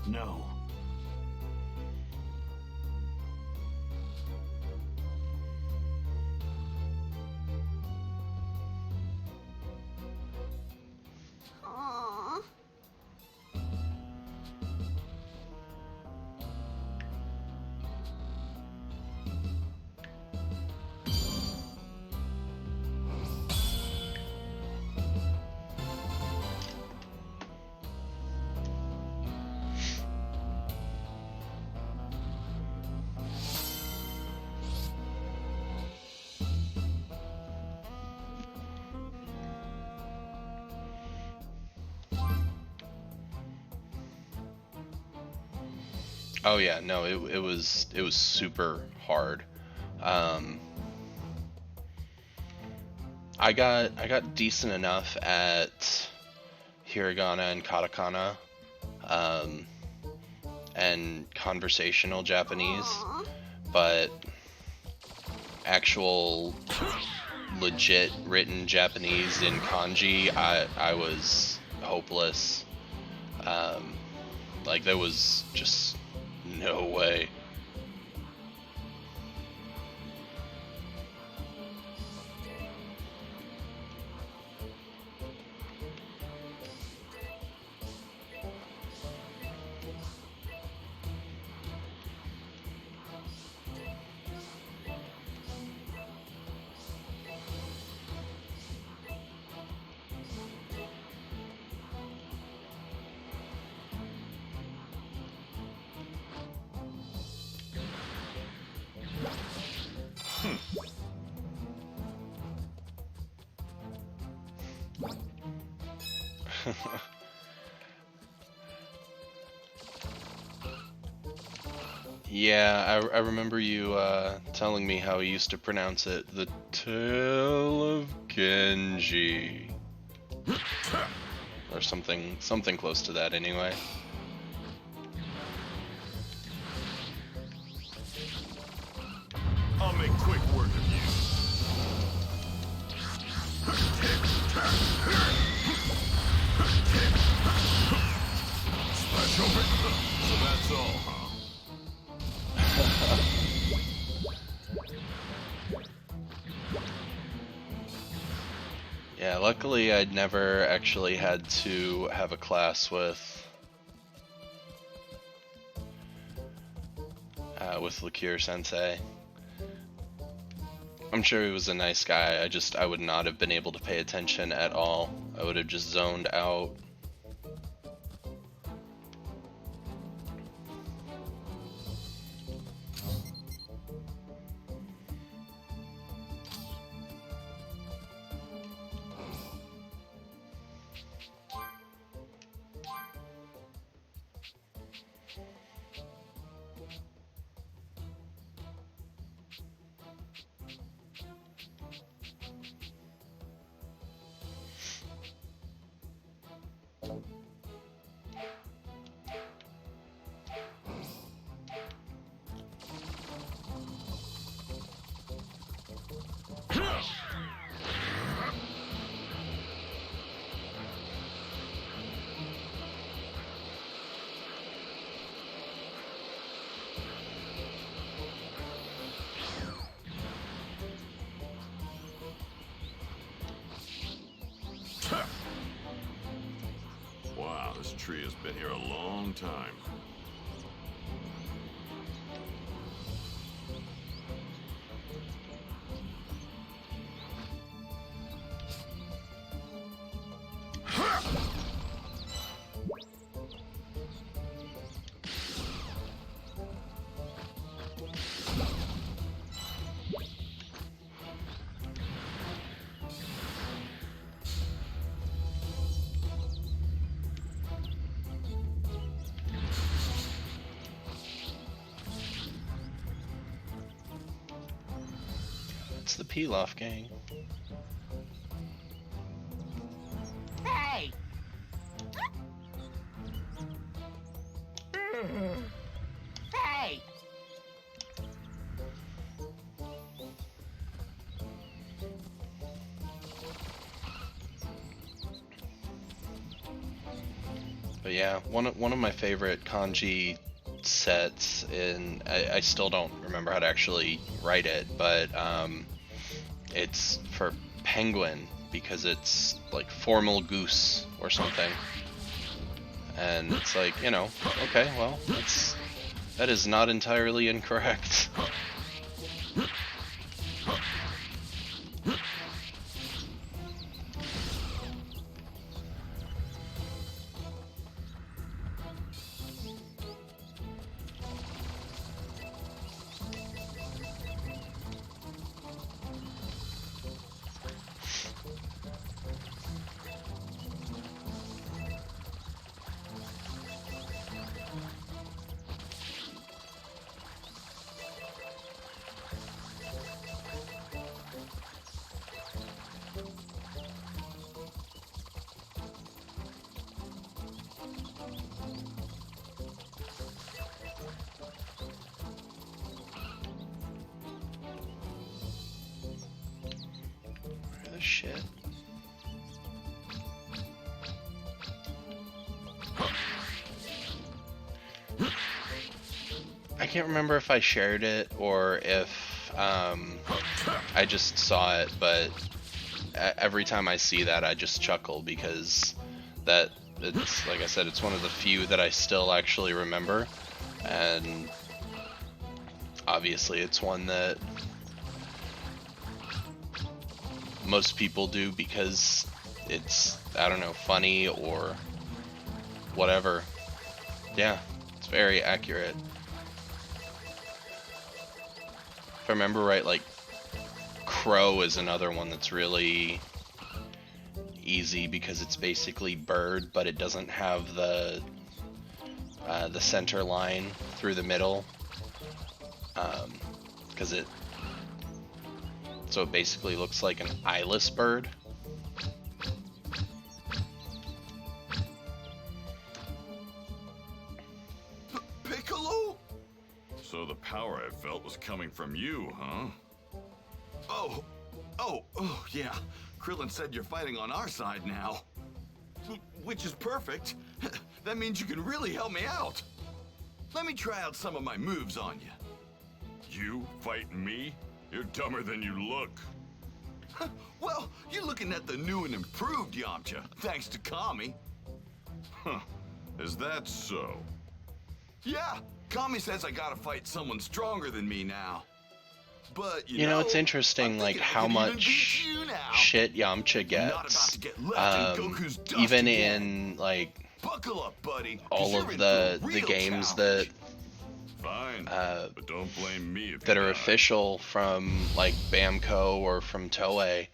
No. Aww. Oh yeah, no, it was super hard. I got decent enough at hiragana and katakana, and conversational Japanese, Aww. but actual legit written Japanese in kanji, I was hopeless. Like, there was just no way. Yeah, I remember you telling me how he used to pronounce it, the Tale of Genji. Or something close to that anyway. I'll make quick work of you. Splash open. So that's all, huh? Yeah, luckily I'd never actually had to have a class with Lakir Sensei. I'm sure he was a nice guy, I would not have been able to pay attention at all. I would have just zoned out. Wow, this tree has been here a long time. It's the Pilaf gang. Hey! Hey! But yeah, one of my favorite kanji sets, and I still don't remember how to actually write it, but it's for penguin because it's like formal goose or something. And it's like, you know, okay, well, that is not entirely incorrect. Shit. I can't remember if I shared it or if I just saw it, but every time I see that I just chuckle because it's, like I said, it's one of the few that I still actually remember, and obviously it's one that most people do because it's, I don't know, funny or whatever. Yeah, it's very accurate. If I remember right, like, Crow is another one that's really easy because it's basically bird, but it doesn't have the center line through the middle, because it basically looks like an eyeless bird. Piccolo? So the power I felt was coming from you, huh? Oh, yeah. Krillin said you're fighting on our side now. Which is perfect. That means you can really help me out. Let me try out some of my moves on you. You fighting me? You're dumber than you look. Well, you're looking at the new and improved Yamcha, thanks to Kami. Huh. Is that so? Yeah, Kami says I gotta fight someone stronger than me now. But You know, it's I'm interesting, like, thinking I how can even much beat you now. shit Yamcha Not about gets, to get left in Goku's dust even again. in, like, Buckle up, buddy. 'cause all you're of in the for a real games challenge. Fine. But don't blame me if that you are die. official from, like, Bamco or from Toei.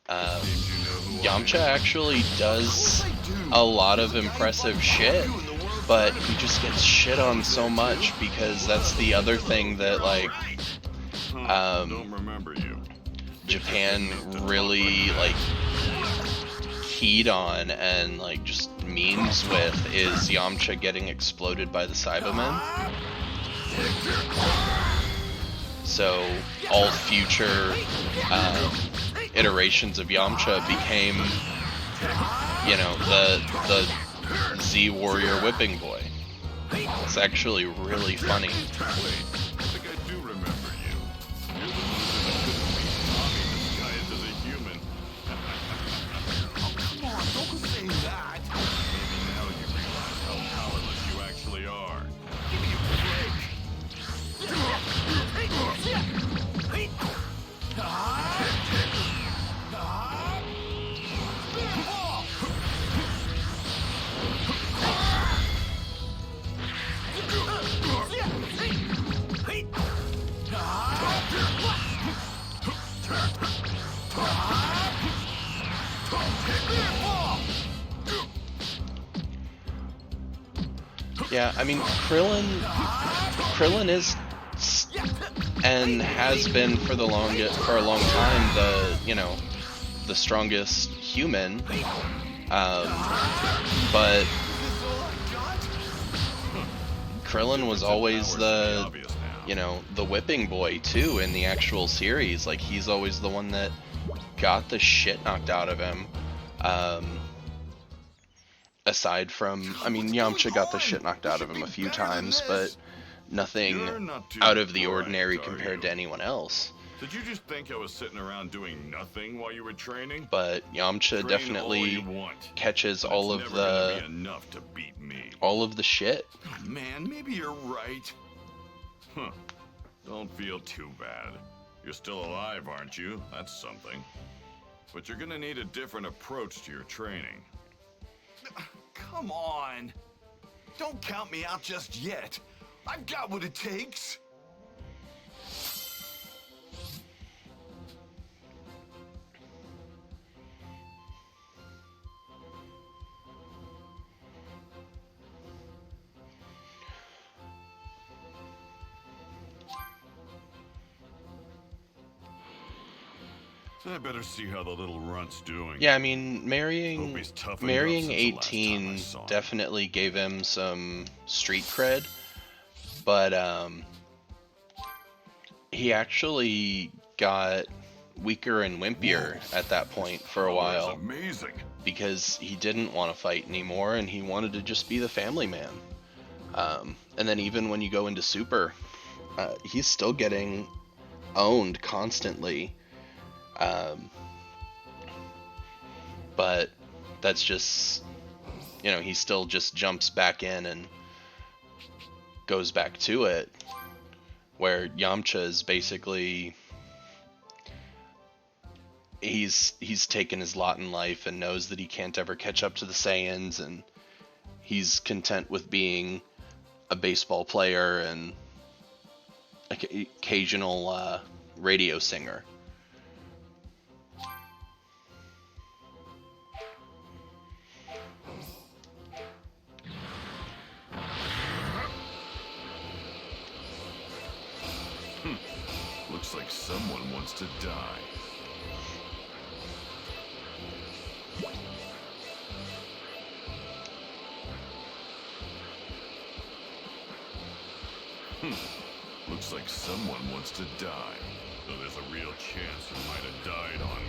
Seems you know who I Yamcha am. actually does Of course I do. a lot You're of the guy who impressive fought shit, Goku in the World but Tournament. he just gets shit on so much because that's the other thing that, like, Huh, don't remember you. Japan really, like, keyed on and, like, just memes with is Yamcha getting exploded by the Cybermen. So all future iterations of Yamcha became, you know, the Z Warrior whipping boy. It's actually really funny. Wait, I think I do remember you. You're the one who disguised as a human. Come on, don't say that. Maybe now you realize how powerless you actually are. Give me a break. Yeah, I mean, Krillin is and has been for a long time the strongest human, but Krillin was always the whipping boy too in the actual series. Like, he's always the one that got the shit knocked out of him. Aside from, I mean, Yamcha got the shit knocked out of him a few times, but nothing You're not too out of the bright, ordinary are compared to you? anyone else. Did you just think I was sitting around doing nothing while you were training? But Yamcha Train all you definitely want, catches but all it's of never gonna the be enough to beat me. shit. Man, maybe you're right. Huh. Don't feel too bad. You're still alive, aren't you? That's something. But you're gonna need a different approach to your training. Come on. Don't count me out just yet. I've got what it takes. I better see how the little runt's doing. Yeah, I mean, Hope marrying he's toughened up marrying since the last time I 18 saw him. definitely gave him some street cred, but he actually got weaker and wimpier at that point for a Power is while amazing. because he didn't want to fight anymore and he wanted to just be the family man. And then even when you go into Super, he's still getting owned constantly. But that's just, he still just jumps back in and goes back to it, where Yamcha is basically, he's taken his lot in life and knows that he can't ever catch up to the Saiyans, and he's content with being a baseball player and occasional radio singer. Looks like someone wants to die. Looks like someone wants to die. Though there's a real chance he might have died on me.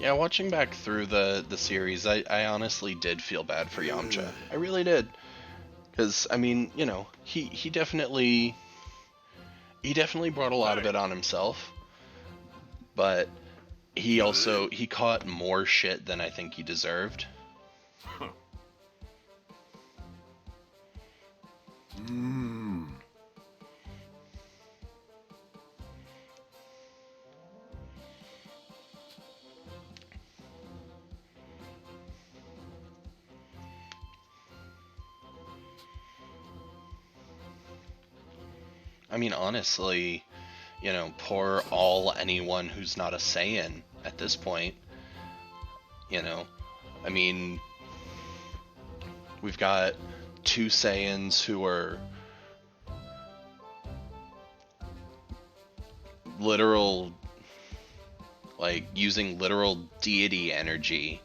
Yeah, watching back through the series, I honestly did feel bad for Yamcha. I really did. Because, I mean, you know, he definitely brought a lot of it on himself. But he caught more shit than I think he deserved. I mean, honestly, you know, poor anyone who's not a Saiyan at this point. You know, I mean, we've got two Saiyans who are literal, like, using literal deity energy,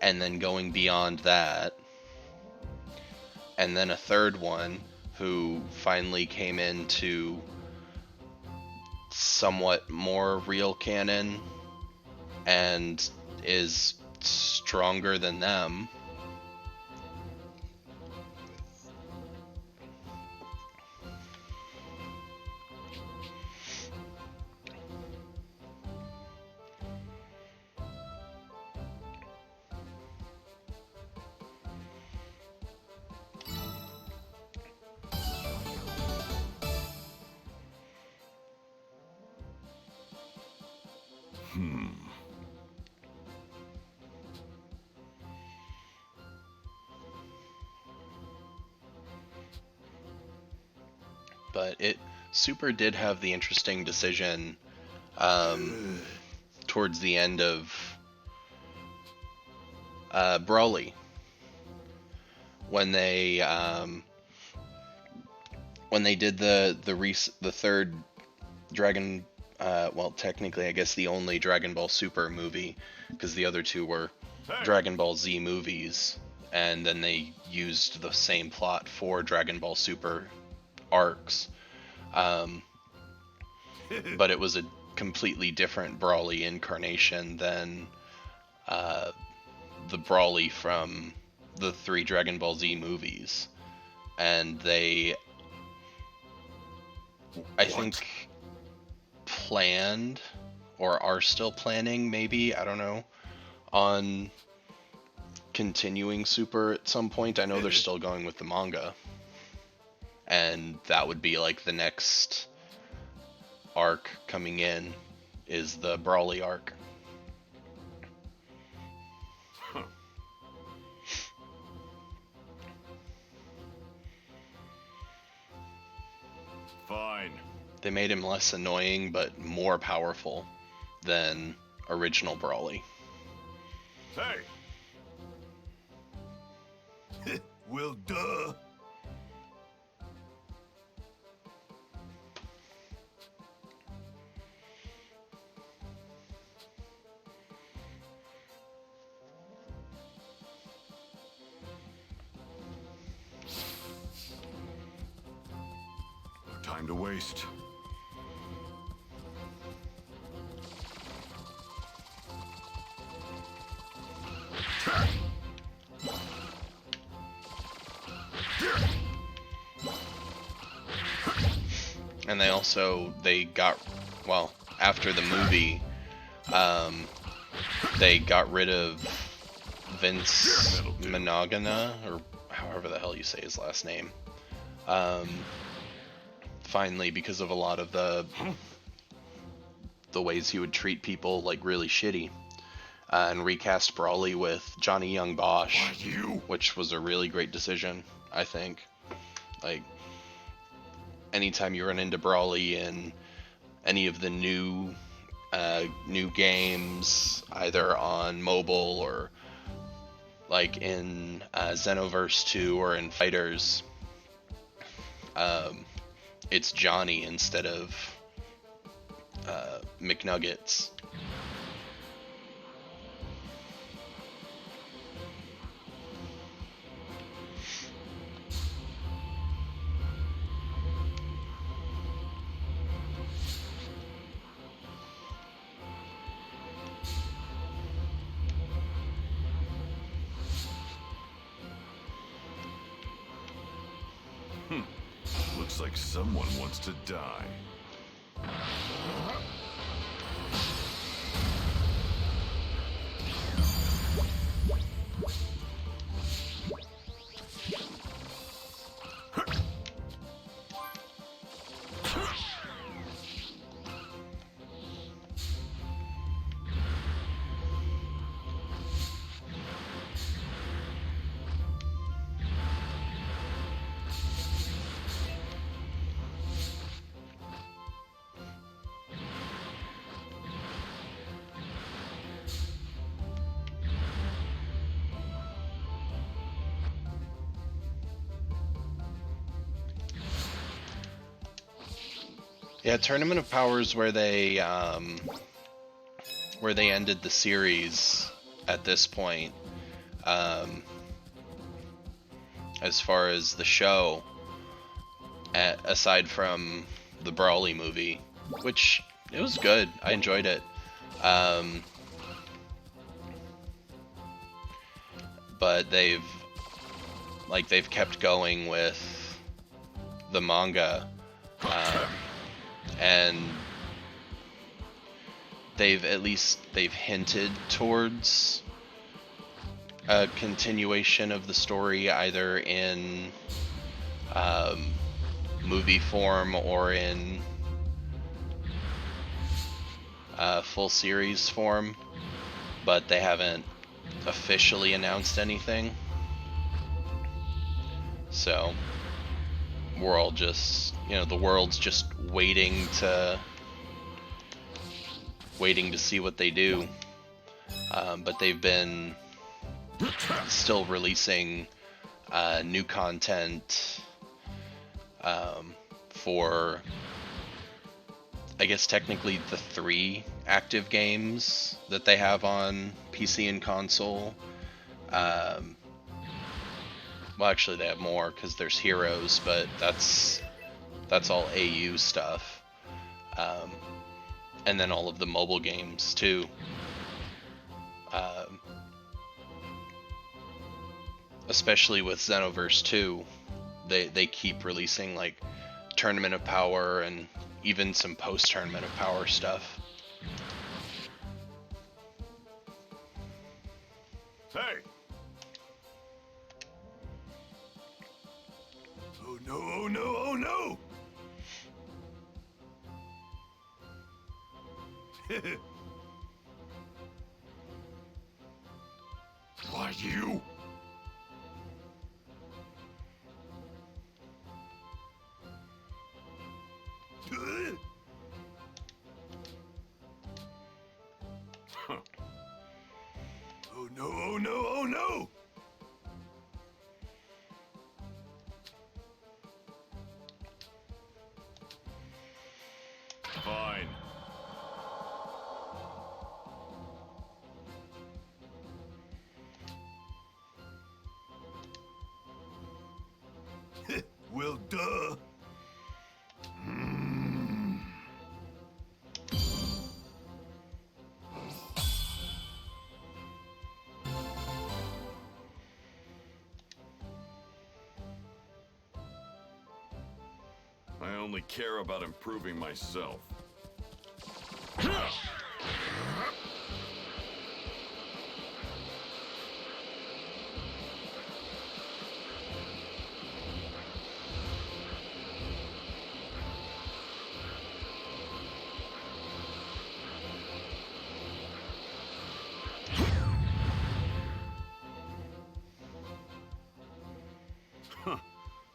and then going beyond that. And then a third one who finally came into somewhat more real canon and is stronger than them. But Super did have the interesting decision towards the end of Broly, when they did the third Dragon, well, technically I guess the only Dragon Ball Super movie, because the other two were Dragon Ball Z movies, and then they used the same plot for Dragon Ball Super arcs, but it was a completely different Brawly incarnation than the Brawly from the 3 Dragon Ball Z movies. And I think planned, or are still planning, maybe, I don't know, on continuing Super at some point. I know they're still going with the manga, and that would be like the next arc coming in, is the Brawly arc. Fine. They made him less annoying but more powerful than original Brawly. Hey! Well, duh. No time to waste. And they got, well, after the movie, they got rid of Vince Monogana, or however the hell you say his last name. Finally, because of a lot of the ways he would treat people like really shitty, and recast Brawly with Johnny Young Bosch, which was a really great decision, I think. Like, anytime you run into Brawly in any of the new games, either on mobile or like in Xenoverse 2 or in Fighters, it's Johnny instead of McNuggets. Looks like someone wants to die. Yeah, Tournament of Powers where they ended the series at this point. As far as the show, aside from the Brawly movie, which it was good, I enjoyed it. But they've kept going with the manga. And they've hinted towards a continuation of the story, either in movie form or in full series form, but they haven't officially announced anything. So we're all just, the world's just waiting to see what they do. But they've been still releasing new content for, I guess, technically the 3 active games that they have on PC and console. Well, actually, they have more because there's Heroes, but that's all AU stuff. And then all of the mobile games too. Especially with Xenoverse 2, they keep releasing like Tournament of Power and even some post-Tournament of Power stuff. Hey! Oh no, oh no, oh no! Why you? Huh. Oh no, oh no, oh no! Fine. Well, duh. I only care about improving myself. Huh.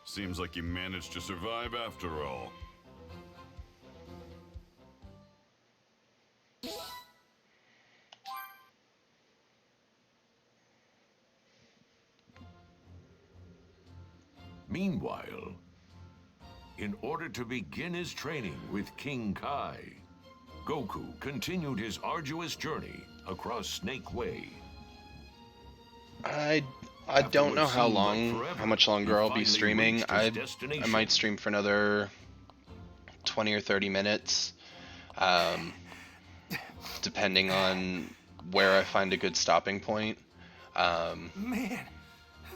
Seems like you managed to survive after all. Meanwhile, in order to begin his training with King Kai, Goku continued his arduous journey across Snake Way. I After don't know what how seemed like long, forever, how much longer he I'll be finally streaming. reached his I destination. might stream for another 20 or 30 minutes, depending on where I find a good stopping point. Man,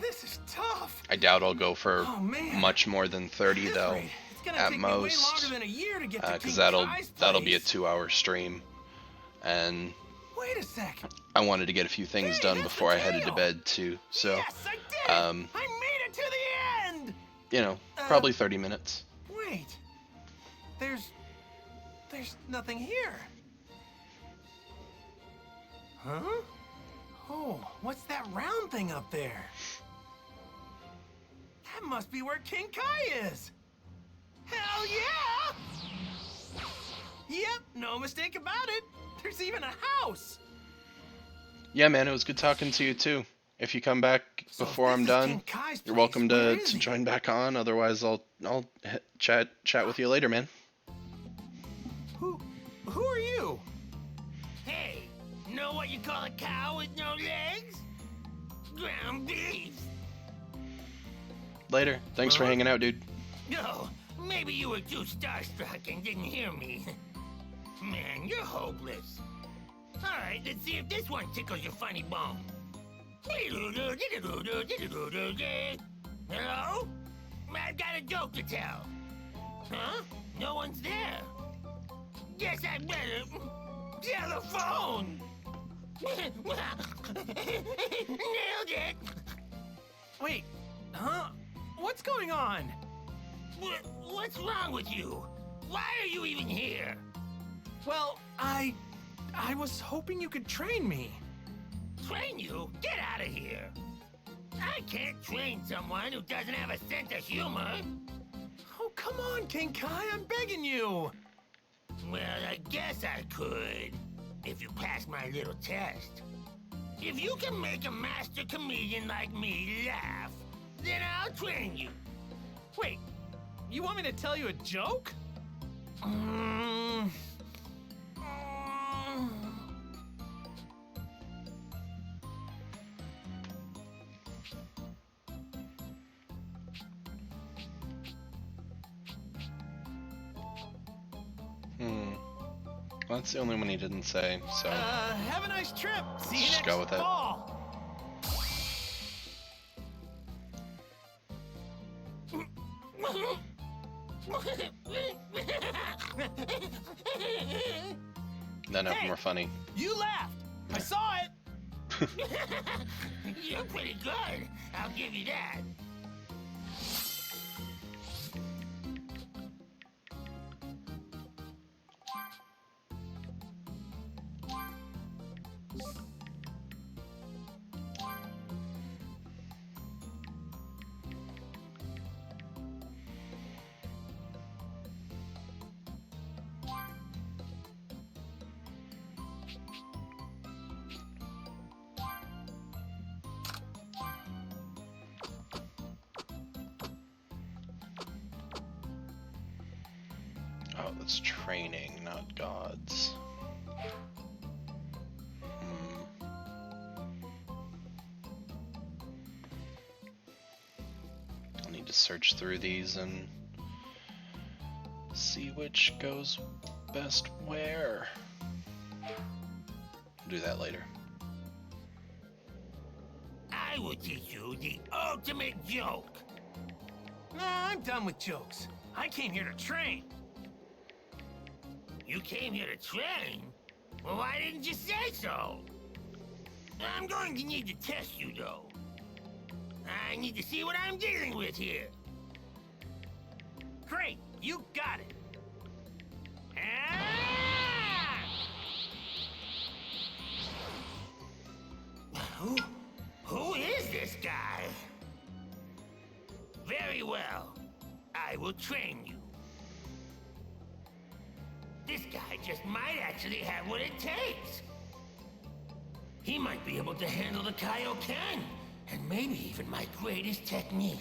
this is tough. I doubt I'll go for Oh, man. much more than 30 At this though, rate, it's gonna at take me way most, longer than a year to get to because King Kai's that'll be a place. 2-hour stream, and Wait a second. I wanted to get a few things Hey, done that's before I headed to Mateo. bed too. So, Yes, I did it! I made it to the end! you know, probably 30 minutes. Wait. There's nothing here. Huh? Oh, what's that round thing up there? That must be where King Kai is. Hell yeah! Yep, no mistake about it. There's even a house. Yeah, man, it was good talking to you too. If you come back So if before this I'm is done, King Kai's you're place, welcome where to is he? join back on. Otherwise, I'll chat with you later, man. Who are you? Hey, know what you call a cow with no legs? Ground beef. Later. Thanks for Huh? hanging out, dude. No, maybe you were too starstruck and didn't hear me. Man, you're hopeless. All right, let's see if this one tickles your funny bone. Hello? I've got a joke to tell. Huh? No one's there. Guess I better telephone. Nailed it. Wait, huh? What's going on? What's wrong with you? Why are you even here? Well, I was hoping you could train me. Train you? Get out of here. I can't train someone who doesn't have a sense of humor. Oh, come on, King Kai, I'm begging you. Well, I guess I could, if you pass my little test. If you can make a master comedian like me laugh, then I'll train you. Wait, you want me to tell you a joke? Well, that's the only one he didn't say, so Have a nice trip. See you Just next go with it. fall. none of them Hey. were funny. You laughed. I saw it. You're pretty good. I'll give you that. Oh, that's training, not gods. I'll need to search through these and see which goes best where. I'll do that later. I will teach you the ultimate joke. Nah, I'm done with jokes. I came here to train. You came here to train? Well, why didn't you say so? I'm going to need to test you, though. I need to see what I'm dealing with here. Great, you got it. Ah! Who is this guy? Very well. I will train you. This guy just might actually have what it takes. He might be able to handle the Kaioken, and maybe even my greatest technique.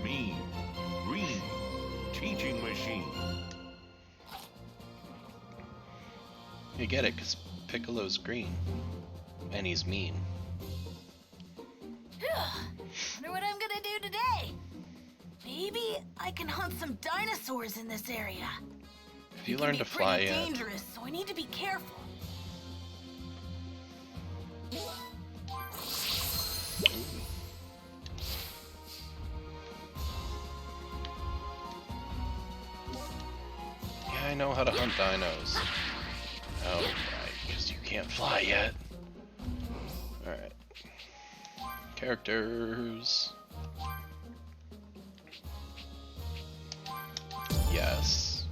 Mean, green, teaching machine. You get it, because Piccolo's green. And he's mean. Wonder what I'm gonna do today. Maybe I can hunt some dinosaurs in this area. Have you It can learned be to fly pretty yet? dangerous, so I need to be careful. Yeah, I know how to hunt dinos. Oh, right, because you can't fly yet. Alright. Characters. Yes.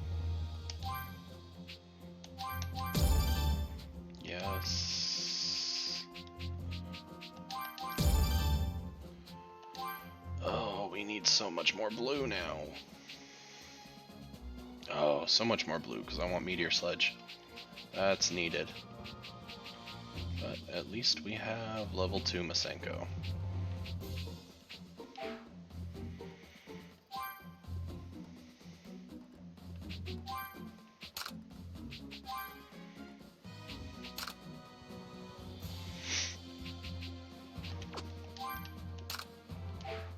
Yes. Oh, we need so much more blue now. Oh, so much more blue, because I want Meteor Sledge. That's needed. But at least we have level 2 Masenko.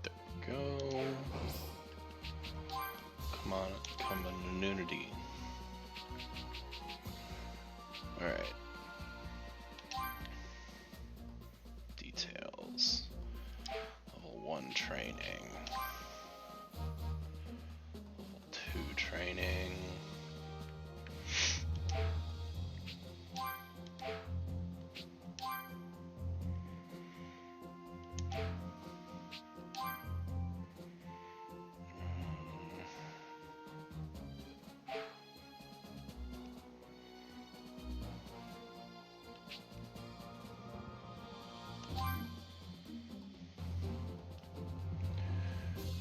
There we go. Come on, community. Alright. Details. Level 1 training. Level 2 training.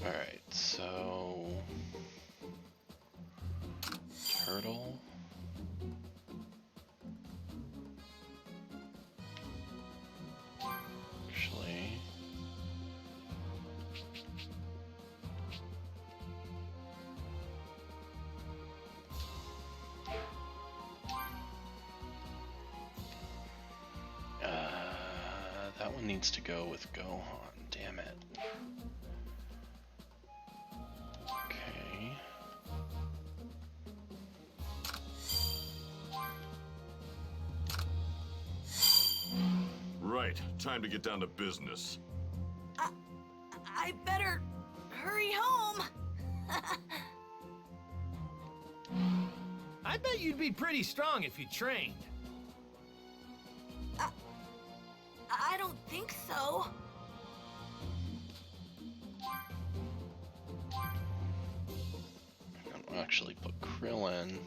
Alright, so turtle. Actually, that one needs to go with Gohan, damn it. Okay. Right, time to get down to business. I better hurry home. I bet you'd be pretty strong if you trained. I don't think so. I'll actually put Krillin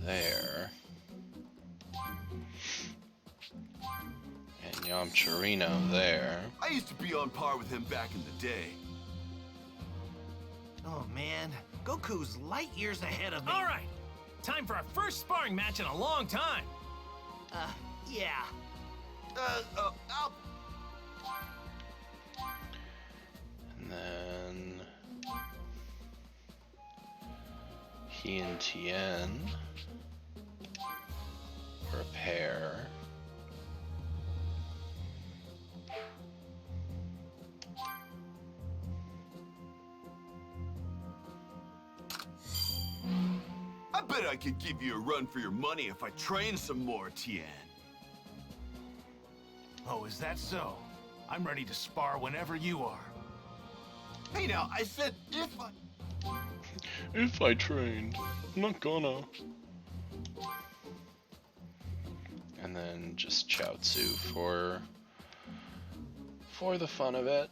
there. And Yamcharino there. I used to be on par with him back in the day. Oh man, Goku's light years ahead of me. All right, time for our first sparring match in a long time. Yeah. I'll... And then he and Tien are a pair. I bet I could give you a run for your money if I train some more, Tien. Oh, is that so? I'm ready to spar whenever you are. Hey now, I said if I... If I trained, I'm not gonna. And then just Chaozu for the fun of it.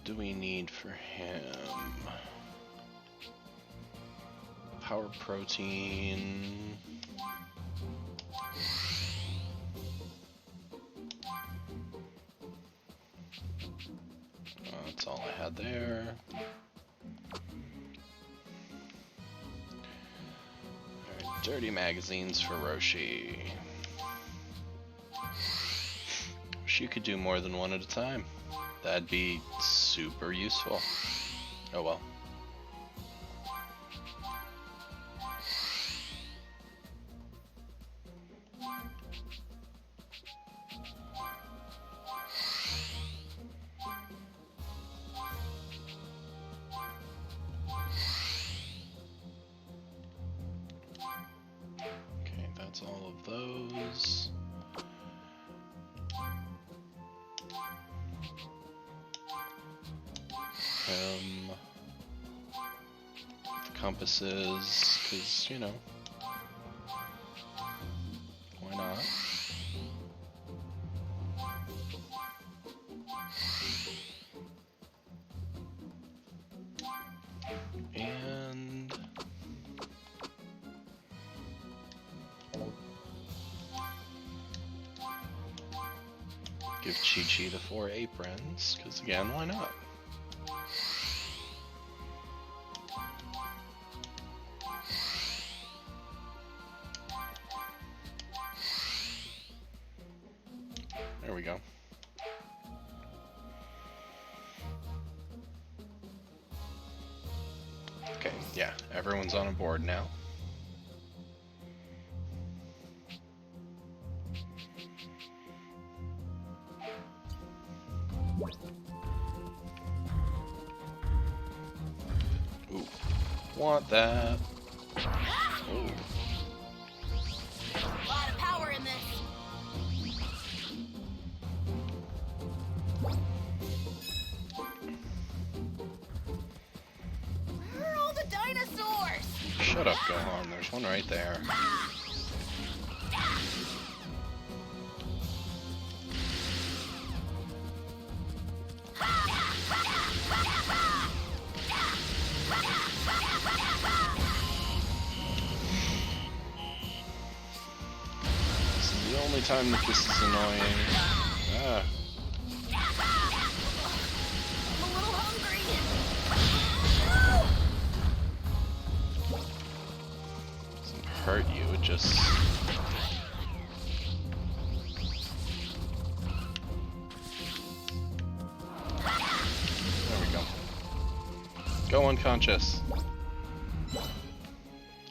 do we need for him? Power protein. That's all I had there. Alright, dirty magazines for Roshi. Wish you could do more than one at a time. That'd be super useful. Oh well. Okay, that's all of those. Compasses, because, you know, why not? And give Chi-Chi the 4 aprons, because again, why not? There we go. Okay, yeah, everyone's on a board now. Ooh, want that. Ooh. A lot of power in this. Where are all the dinosaurs? Shut up, Gohan. There's one right there. This is the only time that this is annoying. Ah. I'm a little hungry. Doesn't hurt you, it just... There we go. Go unconscious.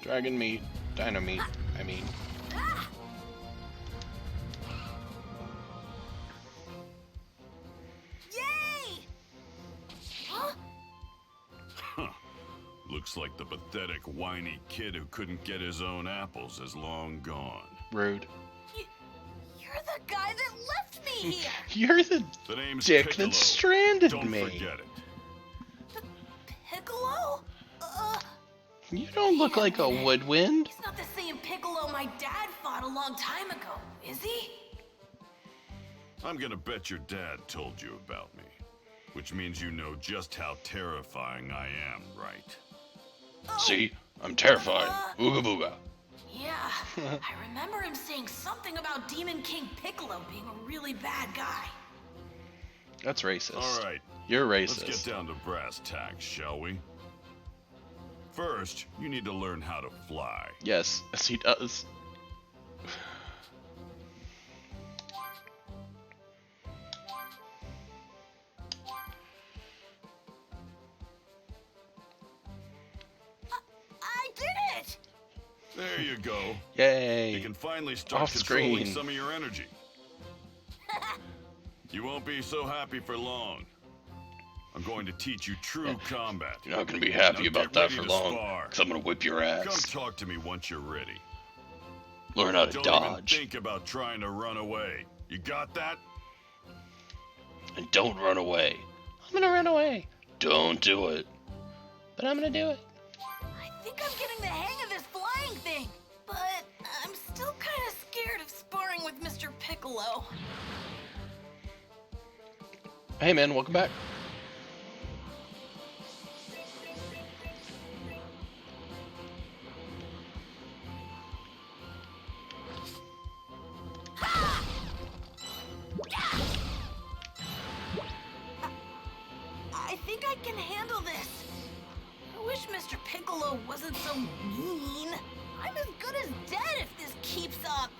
Dragon meat. Dino meat, I mean. Yay! Huh? Looks like the pathetic, whiny kid who couldn't get his own apples is long gone. Rude. You're the guy that left me here. You're the The name's dick Piccolo. that stranded Don't me. forget it. Piccolo? You don't look like a woodwind. He's not the same Piccolo my dad fought a long time ago, is he? I'm gonna bet your dad told you about me. Which means you know just how terrifying I am, right? See? I'm terrified. Ooga booga. Yeah, I remember him saying something about Demon King Piccolo being a really bad guy. That's racist. Alright, You're let's racist. get down to brass tacks, shall we? First, you need to learn how to fly. Yes, yes he does. I did it! There you go. Yay. You can finally start Off controlling screen. some of your energy. You won't be so happy for long. I'm going to teach you true combat. You're not gonna be happy Now about get that ready for to long. spar. 'Cause I'm gonna whip your Come ass. talk to me once you're ready. Learn how to Don't dodge. even think about trying to run away. You got that? And don't run away. I'm gonna run away. Don't do it. But I'm gonna do it. I think I'm getting the hang of this flying thing, but I'm still kind of scared of sparring with Mr. Piccolo. Hey man, welcome back. Piccolo wasn't so mean. I'm as good as dead if this keeps up.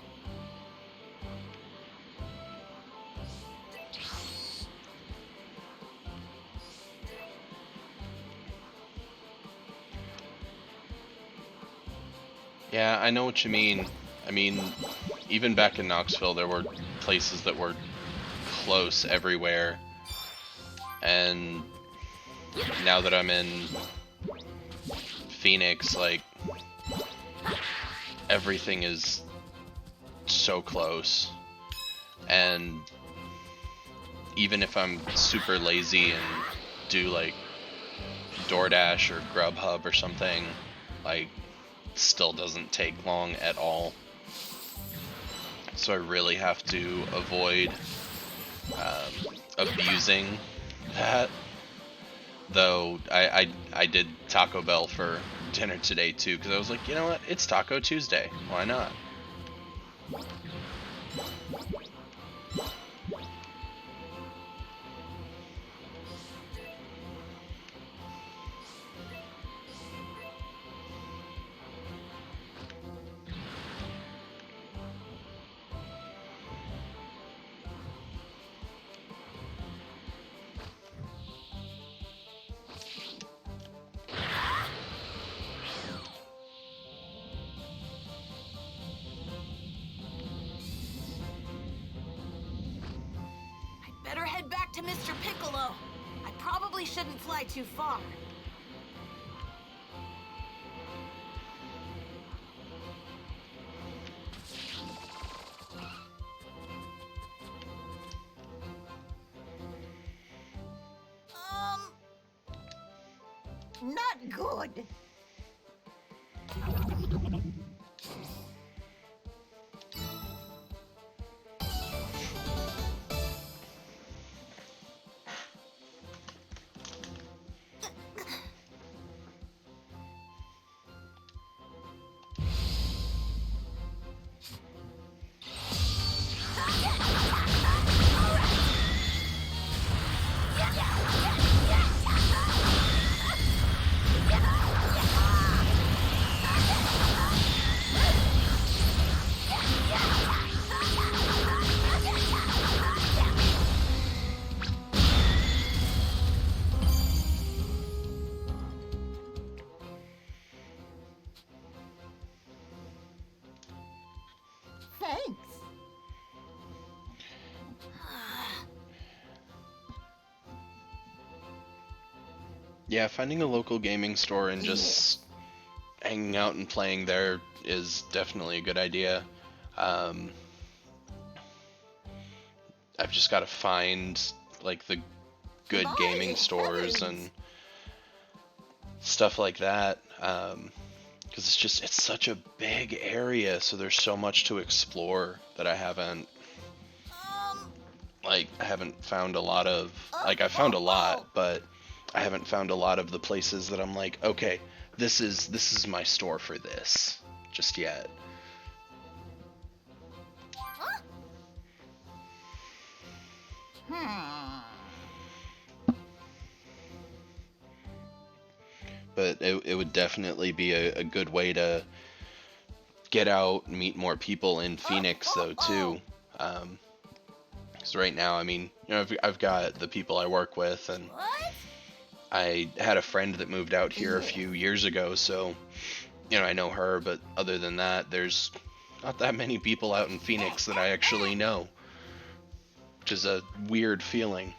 Yeah, I know what you mean. I mean, even back in Knoxville, there were places that were close everywhere. And now that I'm in Phoenix, like, everything is so close. And even if I'm super lazy and do, like, DoorDash or Grubhub or something, like, still doesn't take long at all. So I really have to avoid abusing that. Though I did Taco Bell for dinner today too, because I was like, you know what, it's Taco Tuesday, why not? Better head back to Mr. Piccolo. I probably shouldn't fly too far. Not good. Thanks. Yeah, finding a local gaming store and just hanging out and playing there is definitely a good idea. I've just got to find like the good gaming stores and stuff like that. Because it's such a big area, so there's so much to explore that I haven't found a lot of. Like, I found a lot, but I haven't found a lot of the places that I'm like, okay, this is my store for this just yet. But it would definitely be a good way to get out and meet more people in Phoenix, though, too. Because right now, I mean, you know, I've got the people I work with, and I had a friend that moved out here a few years ago, so, you know, I know her, but other than that, there's not that many people out in Phoenix that I actually know, which is a weird feeling.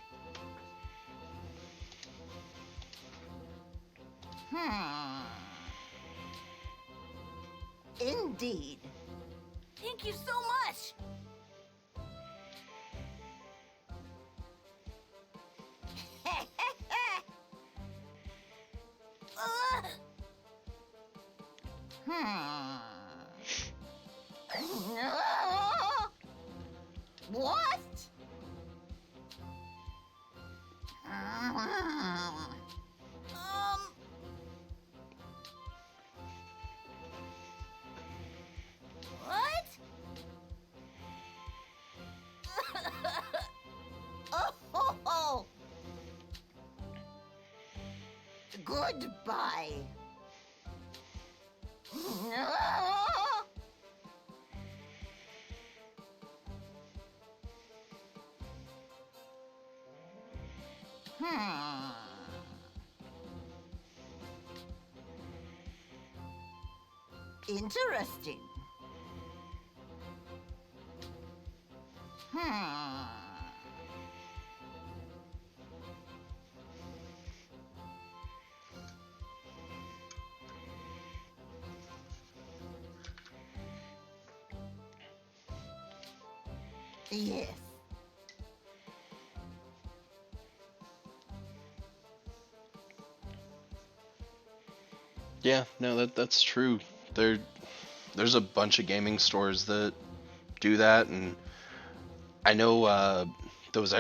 Indeed. Thank you so much. What? What? Oh. Goodbye. Interesting. Yes. Yeah, no, that's true. There's a bunch of gaming stores that do that, and I know there was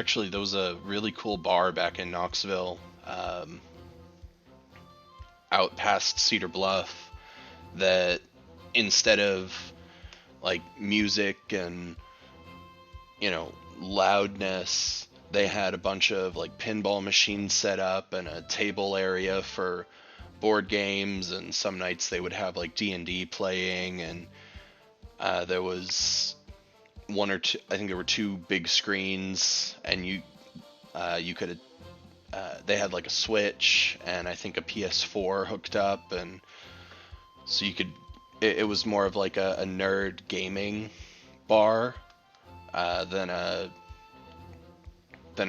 a really cool bar back in Knoxville, out past Cedar Bluff, that instead of like music and loudness, they had a bunch of like pinball machines set up and a table area for board games, and some nights they would have like D&D playing, and there was one or two, I think there were two big screens, and you could they had like a Switch and I think a PS4 hooked up, and so you could it was more of like a nerd gaming bar than a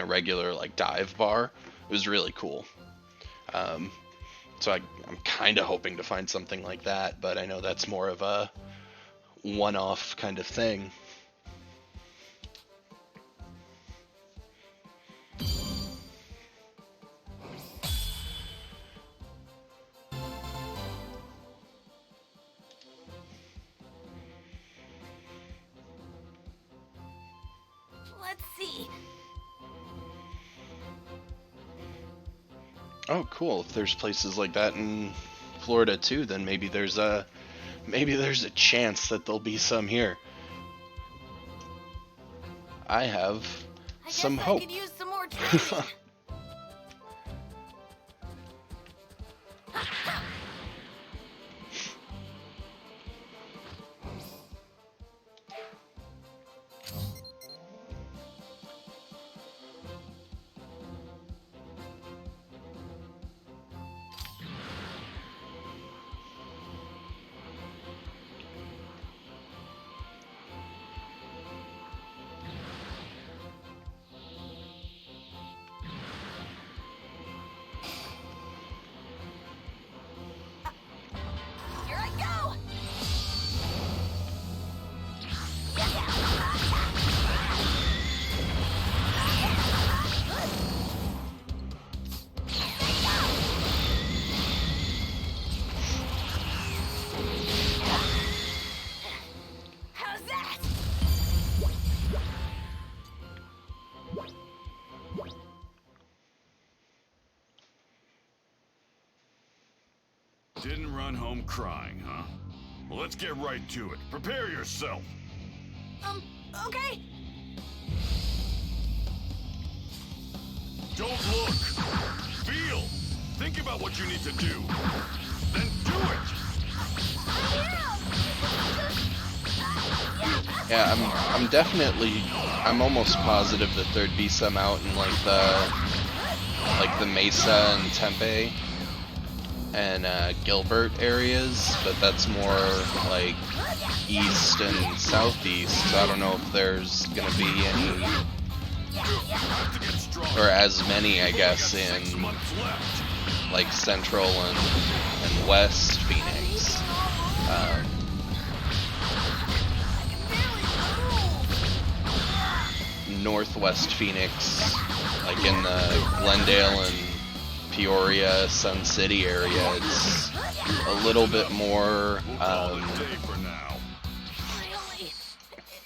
regular like dive bar. It was really cool. So I'm kind of hoping to find something like that, but I know that's more of a one-off kind of thing. Let's see. Oh, cool. If there's places like that in Florida too, then maybe there's a chance that there'll be some here. I have I some guess hope. I could use some more training. Here I go! How's that? Didn't run home crying, huh? Well, let's get right to it. Prepare yourself. Okay. Don't look. Feel. Think about what you need to do. Then do it. Yeah, I'm almost positive that there'd be some out in like the Mesa and Tempe and Gilbert areas, but that's more like east and southeast. So I don't know if there's gonna be any or as many, I guess, in like central and west Phoenix. Northwest Phoenix, like in the Glendale and Peoria, Sun City area, it's a little bit more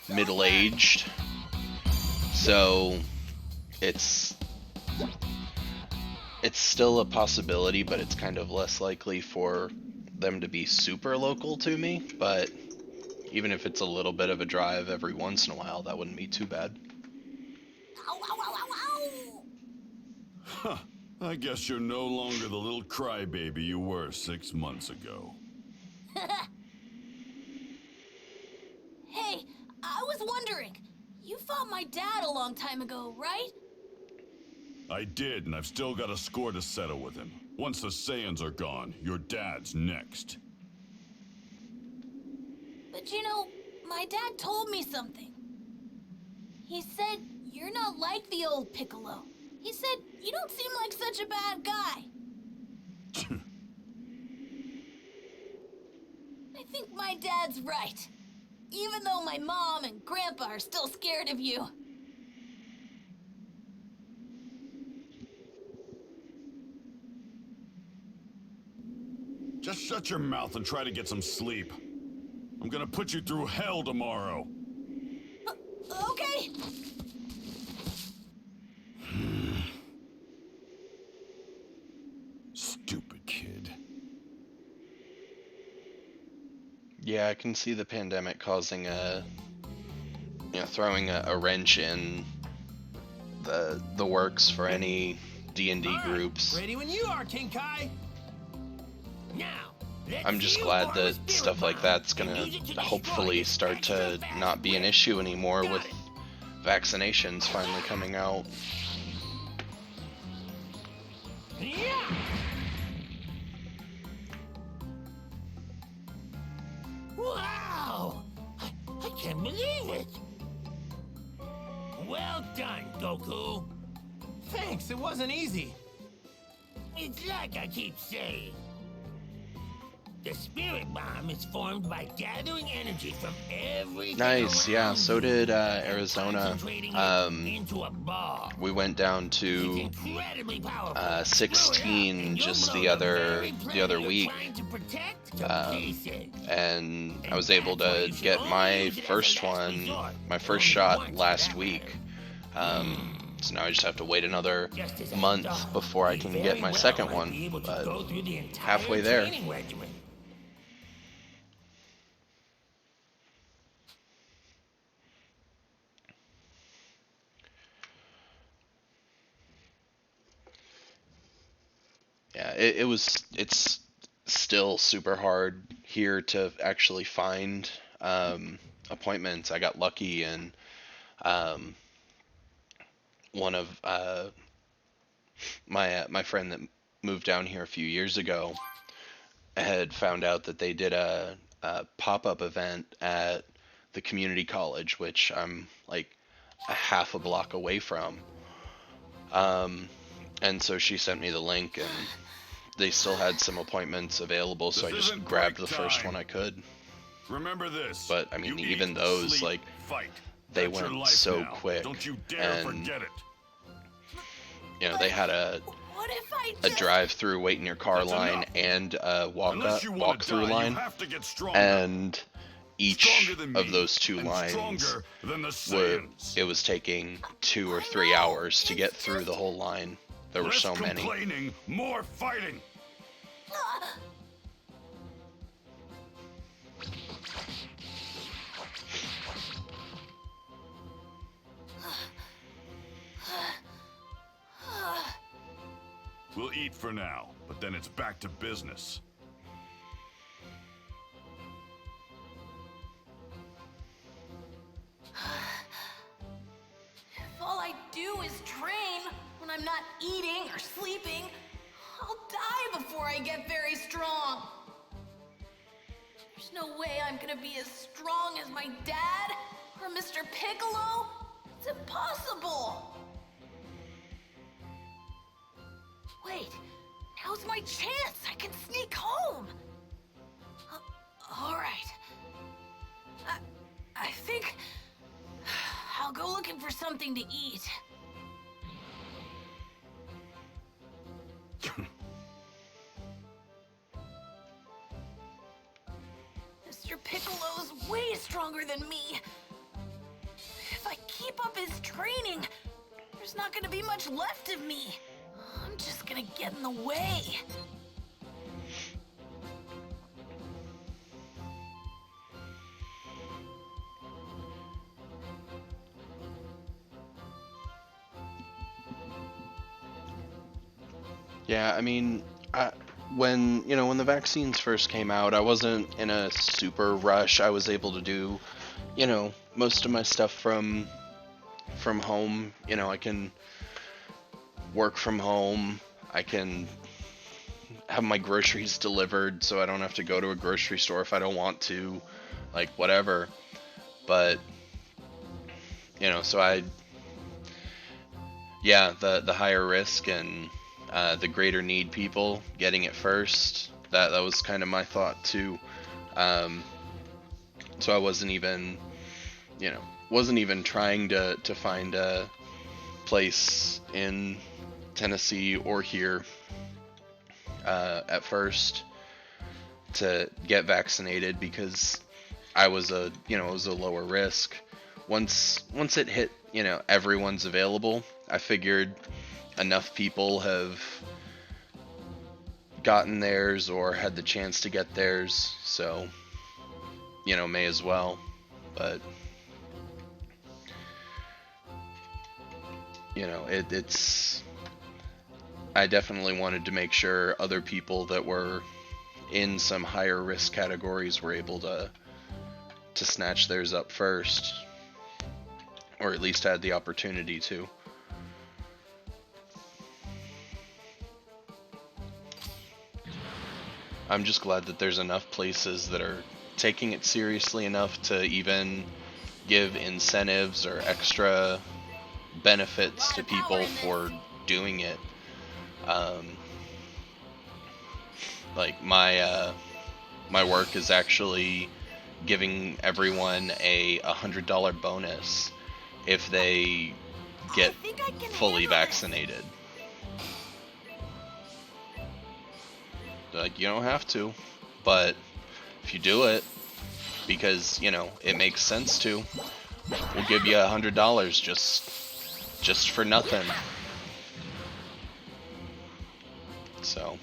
middle-aged, so it's still a possibility, but it's kind of less likely for them to be super local to me. But even if it's a little bit of a drive every once in a while, that wouldn't be too bad. Huh. I guess you're no longer the little crybaby you were 6 months ago. Hey, I was wondering, you fought my dad a long time ago, right? I did, and I've still got a score to settle with him. Once the Saiyans are gone, your dad's next. But you know, my dad told me something. He said, you're not like the old Piccolo. He said, you don't seem like such a bad guy. I think my dad's right. Even though my mom and grandpa are still scared of you. Just shut your mouth and try to get some sleep. I'm gonna put you through hell tomorrow. Okay. Stupid kid. Yeah, I can see the pandemic causing throwing a wrench in the works for any D&D All right, groups. Ready when you are, King Kai. Now, let's I'm just see glad who that borrows Spirit stuff like Bomb that's and gonna use it to hopefully destroy start this to extra fast not be an whip. issue anymore Got with it. vaccinations finally coming out. Yeah. Wow! I can't believe it! Well done, Goku. Thanks, it wasn't easy. It's like I keep saying. The Spirit Bomb is formed by gathering energy from everything Nice, yeah, around so you did and Arizona. concentrating it into a ball. We went down It's to incredibly powerful. 16 Screw it up, and just you'll the blow other very the planet other you're week, trying to protect to pieces. and I was And able that's why to you should get only my use it as a first last one, resort. my first Only shot once, for last that week. matter. So now I just have to wait another Just as I month thought, before I we can very get my well second might one, be able to but go through the entire halfway there. training regimen. Yeah, it's still super hard here to actually find appointments. I got lucky, and um, one of my friend that moved down here a few years ago had found out that they did a pop-up event at the community college, which I'm like a half a block away from. And so she sent me the link, and they still had some appointments available, so I This just isn't grabbed break the first time. one I could. Remember this. But, I mean, You even eat, those, sleep, like, fight. they That's your went life so now. quick, Don't you dare and forget it. They had a What if I a just... drive-through wait in your car That's line enough. and a Unless you want to walk-through die, line, you have to get stronger. and each Stronger than of me, those two and lines stronger than the were Saiyans. it was taking 2 or 3 hours to get through the whole line. There were Less so many. complaining, more fighting. We'll eat for now, but then it's back to business. If all I do is train when I'm not eating or sleeping, I'll die before I get very strong. There's no way I'm gonna be as strong as my dad or Mr. Piccolo. It's impossible. Wait, now's my chance. I can sneak home. All right. I think I'll go looking for something to eat. Mr. Piccolo's way stronger than me. If I keep up his training, there's not gonna be much left of me. I'm just gonna get in the way. Yeah, I mean, when the vaccines first came out, I wasn't in a super rush. I was able to do, most of my stuff from home. I can work from home. I can have my groceries delivered so I don't have to go to a grocery store if I don't want to, like whatever. But so the higher risk and the greater need people getting it first. That was kind of my thought too. So I wasn't even trying to find a place in Tennessee or here at first to get vaccinated, because I was a lower risk. Once it hit, everyone's available, I figured enough people have gotten theirs or had the chance to get theirs, so may as well. But it's I definitely wanted to make sure other people that were in some higher risk categories were able to snatch theirs up first, or at least had the opportunity to. I'm just glad that there's enough places that are taking it seriously enough to even give incentives or extra benefits to people for doing it. Like my work is actually giving everyone a $100 bonus if they get fully vaccinated. Like, you don't have to, but if you do it, because it makes sense to, we'll give you $100 just for nothing. So,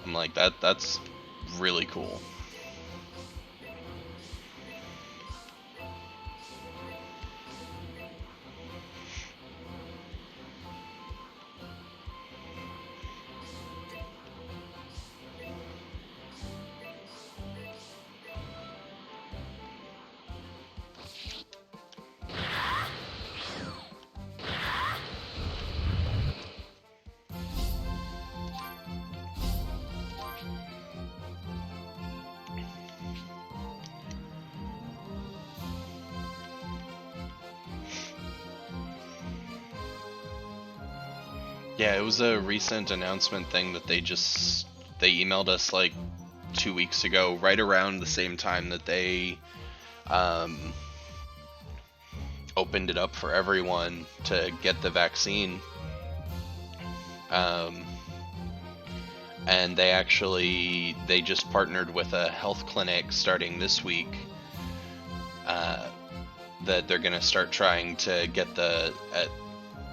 I'm like, that's really cool. Yeah, it was a recent announcement thing that they emailed us like 2 weeks ago, right around the same time that they opened it up for everyone to get the vaccine. And they just partnered with a health clinic starting this week that they're going to start trying to get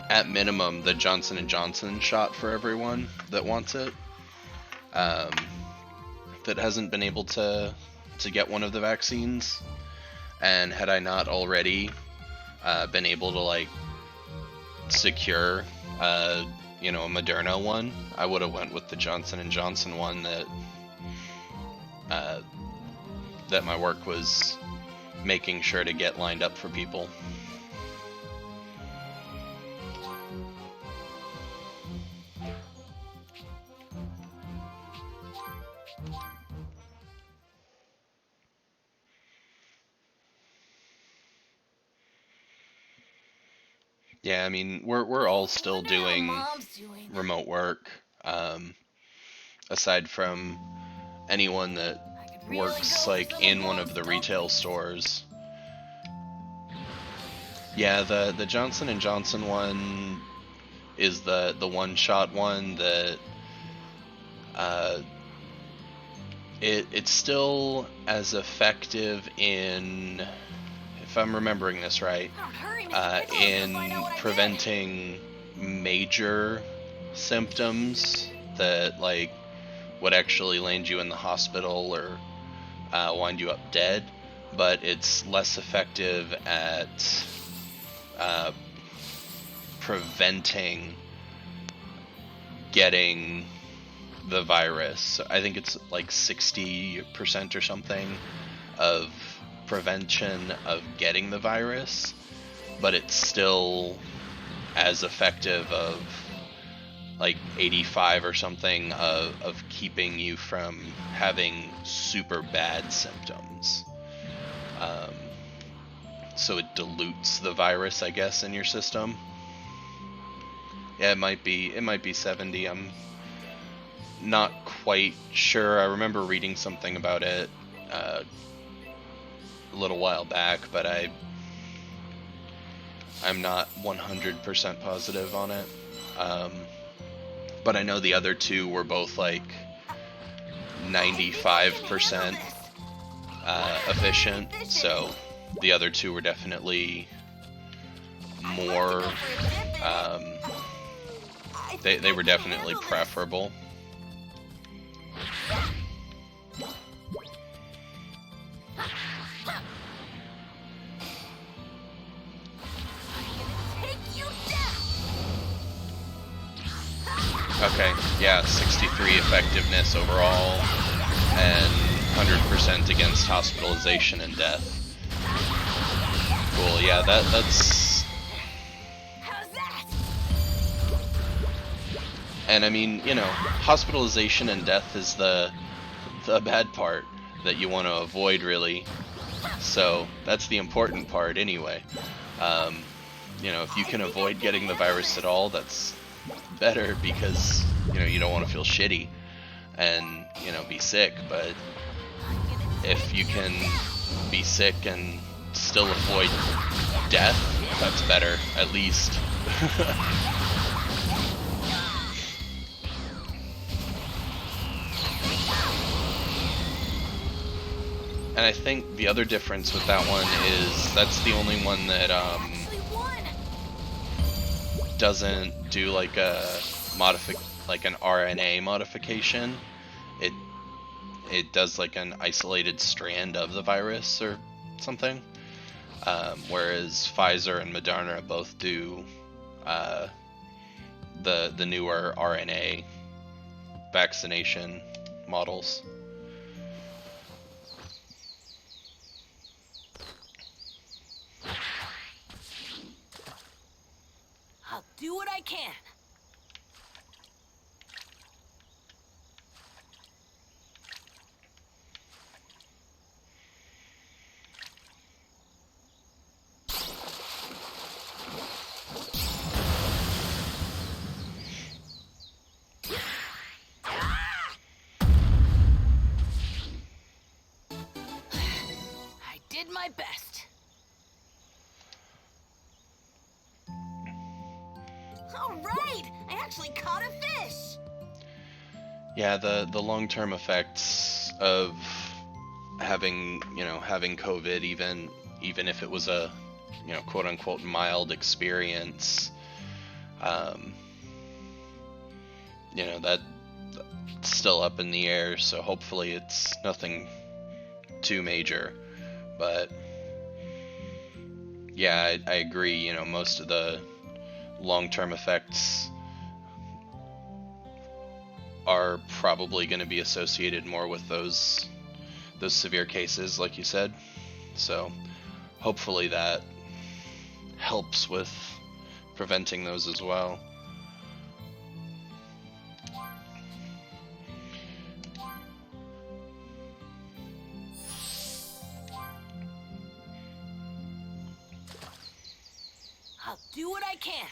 at minimum the Johnson & Johnson shot for everyone that wants it, that hasn't been able to get one of the vaccines. And had I not already been able to secure a Moderna one, I would have went with the Johnson & Johnson one that my work was making sure to get lined up for people. Yeah, I mean, we're all still doing remote work, aside from anyone that works in one of the retail stores. Yeah, the Johnson & Johnson one is the one-shot one that it's still as effective in, if I'm remembering this right, in preventing major symptoms that would actually land you in the hospital or wind you up dead, but it's less effective at preventing getting the virus. So I think it's 60% or something of prevention of getting the virus, but it's still as effective of like 85 or something of keeping you from having super bad symptoms. So it dilutes the virus, I guess, in your system. Yeah, it might be 70. I'm not quite sure. I remember reading something about it a little while back, but I'm not 100% positive on it. But I know the other two were both like 95% efficient, so the other two were definitely more, they were definitely preferable. Okay, yeah, 63 effectiveness overall, and 100% against hospitalization and death. Cool, yeah, that's... And I mean, you know, hospitalization and death is the bad part that you want to avoid, really. So, that's the important part anyway. You know, if you can avoid getting the virus at all, that's better, because you know you don't want to feel shitty and you know be sick. But if you can be sick and still avoid death, that's better, at least. And I think the other difference with that one is that's the only one that doesn't do like a like an RNA modification. It does like an isolated strand of the virus or something. Whereas Pfizer and Moderna both do the newer RNA vaccination models. I'll do what I can. I did my best. All right! I actually caught a fish! Yeah, the long-term effects of having COVID, even if it was a, quote-unquote mild experience, that's still up in the air, so hopefully it's nothing too major. But yeah, I agree, most of the long-term effects are probably going to be associated more with those severe cases, like you said. So hopefully that helps with preventing those as well. I'll do what I can.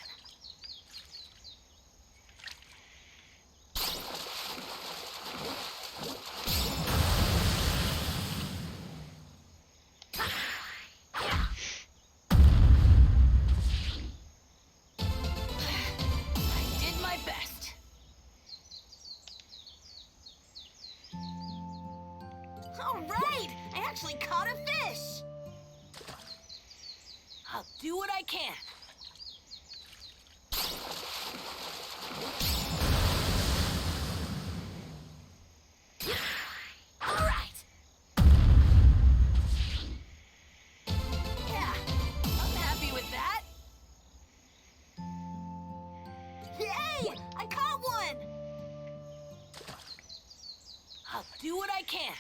Alright! I actually caught a fish! I'll do what I can. Alright! Yeah, I'm happy with that. Yay! I caught one! I'll do what I can.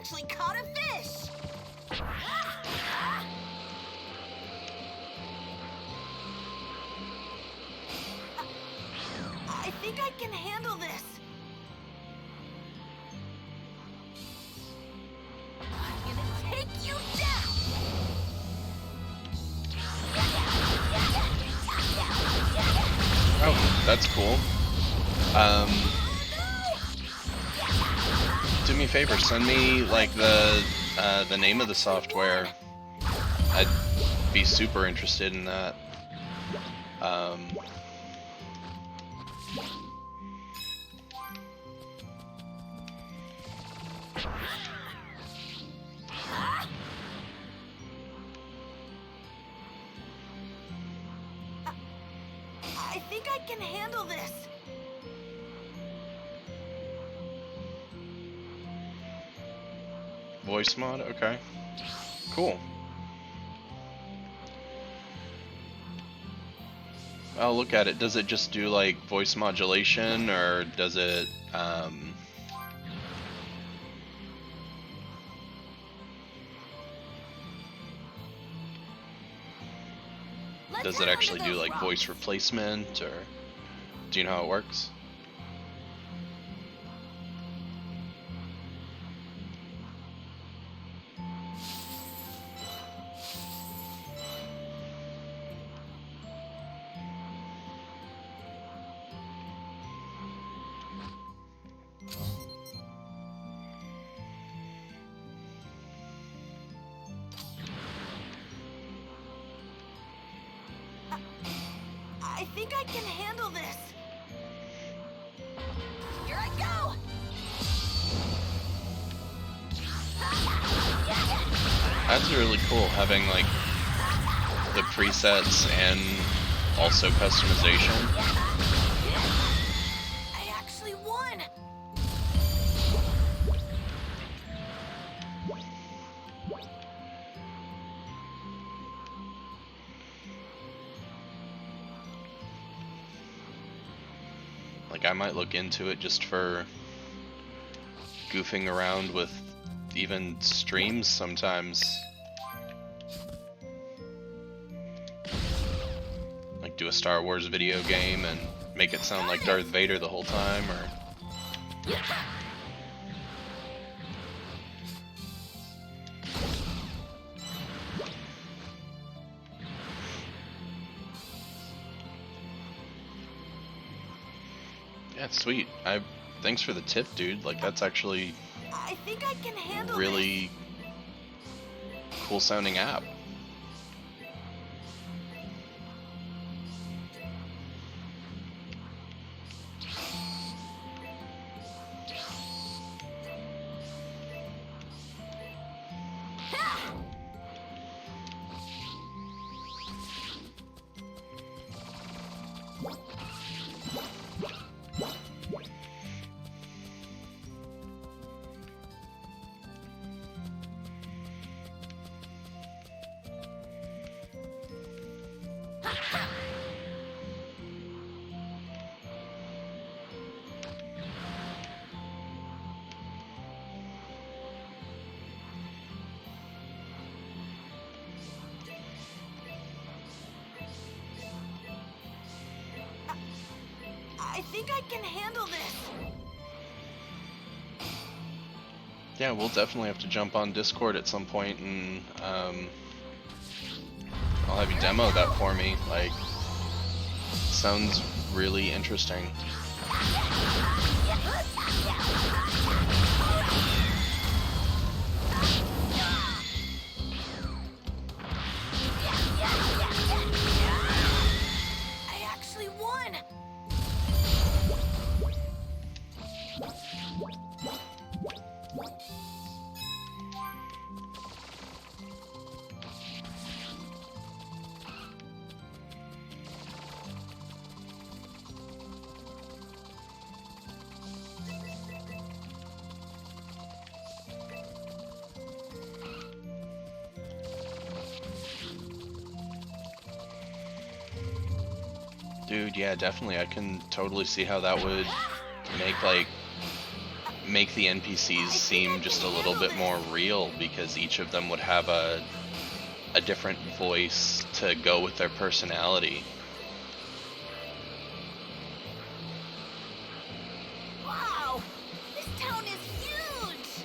actually caught a fish! I think I can handle this. I'm gonna take you down! Oh, that's cool. Do me a favor, send me like the name of the software. I'd be super interested in that. I think I can handle this. Voice mod? Okay. Cool. I'll look at it. Does it just do like voice modulation, or does it does it actually do like voice replacement, or do you know how it works? I think I can handle this. Here I go! That's really cool, having like the presets and also customization. I actually won! Like, I might look into it just for goofing around with even streams sometimes. Like, do a Star Wars video game and make it sound like Darth Vader the whole time, or... Yeah, sweet. Thanks for the tip, dude. Like, that's actually I think I can handle really cool sounding app. I think I can handle this. Yeah, we'll definitely have to jump on Discord at some point, and I'll have you demo that for me. Like, sounds really interesting. I actually won. Dude, yeah, definitely. I can totally see how that would make, like, make the NPCs seem just a little bit more real, because each of them would have a different voice to go with their personality. Wow! This town is huge!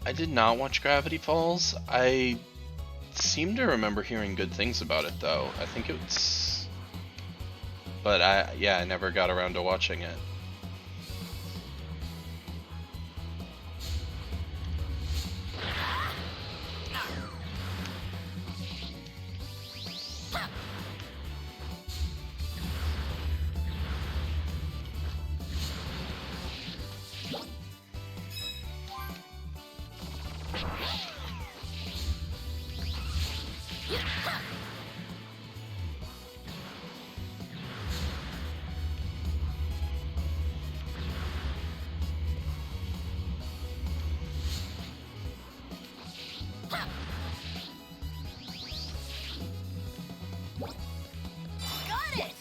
I did not watch Gravity Falls. I seem to remember hearing good things about it, though. I think it's... But I never got around to watching it. Got it!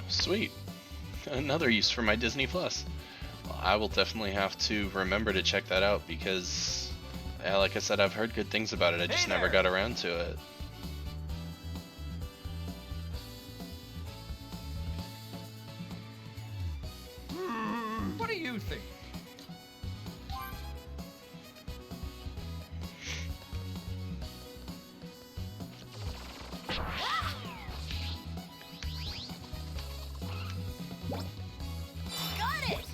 Sweet. Another use for my Disney Plus. Well, I will definitely have to remember to check that out because, yeah, like I said, I've heard good things about it. I just never got around to it. What do you think? Got it!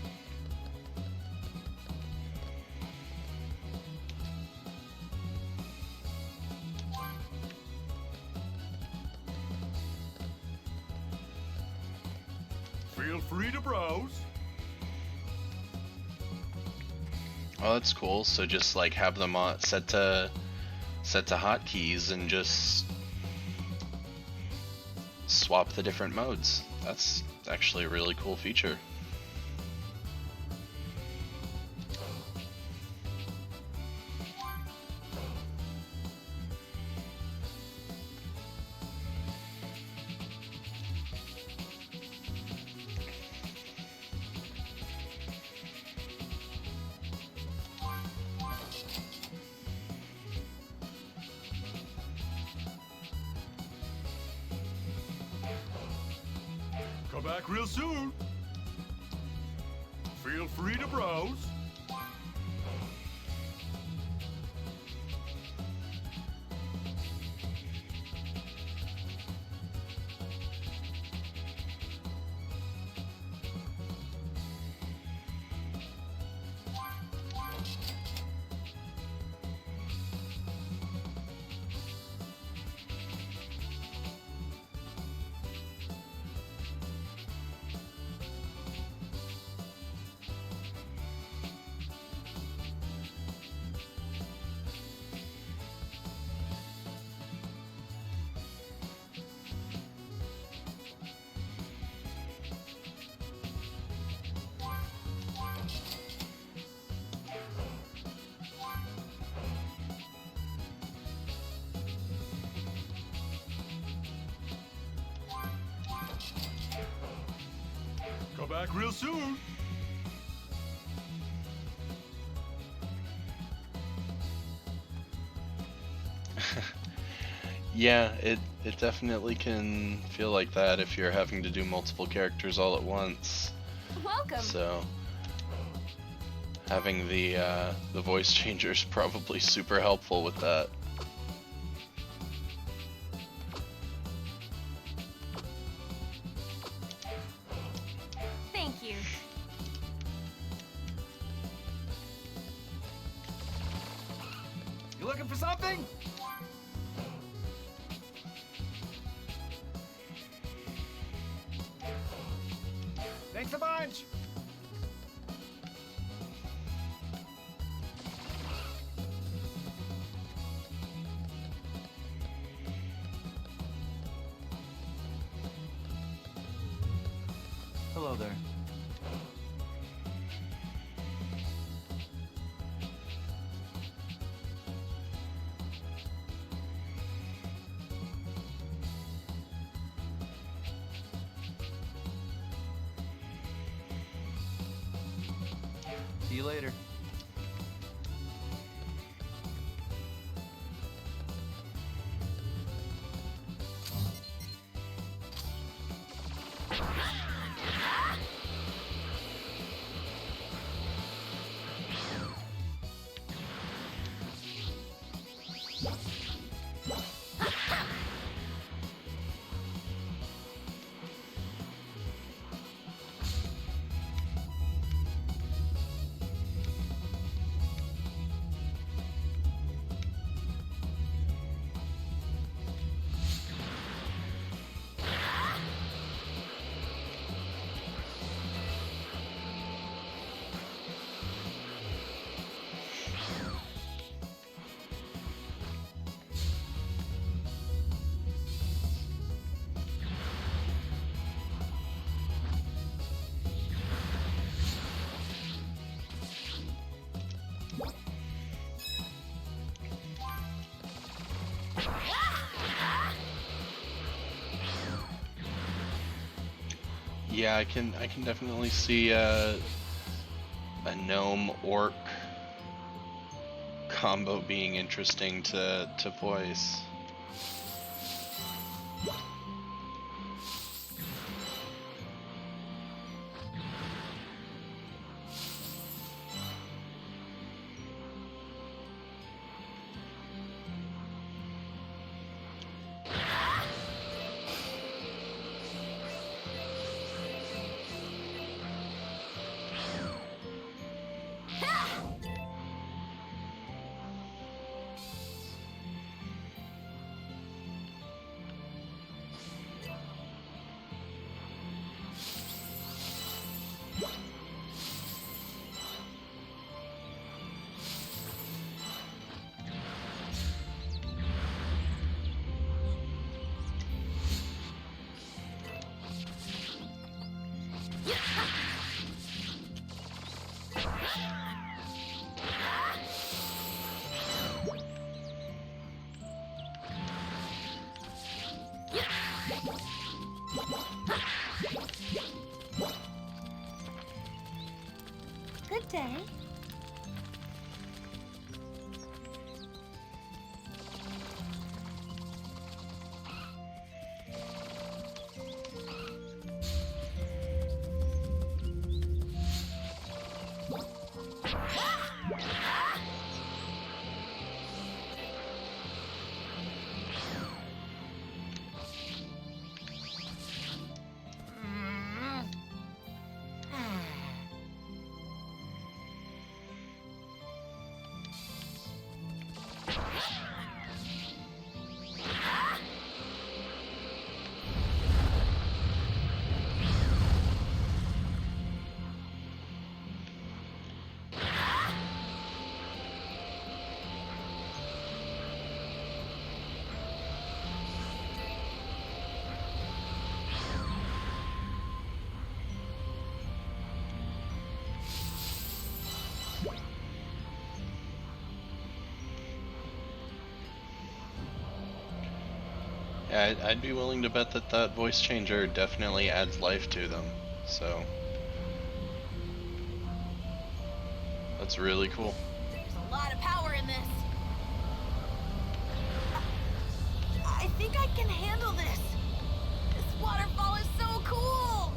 Feel free to browse. Oh, that's cool. So just like have them on set to hotkeys and just swap the different modes. That's actually a really cool feature. Come back real soon. Feel free to browse. Come back real soon. Yeah, it definitely can feel like that if you're having to do multiple characters all at once. Welcome. So having the voice changer is probably super helpful with that. Thank you. You looking for something? Thanks a bunch. Hello there. See you later. Yeah, I can definitely see a gnome orc combo being interesting to voice. Good day. Yeah, I'd be willing to bet that that voice changer definitely adds life to them. So that's really cool. There's a lot of power in this. I think I can handle this. This waterfall is so cool.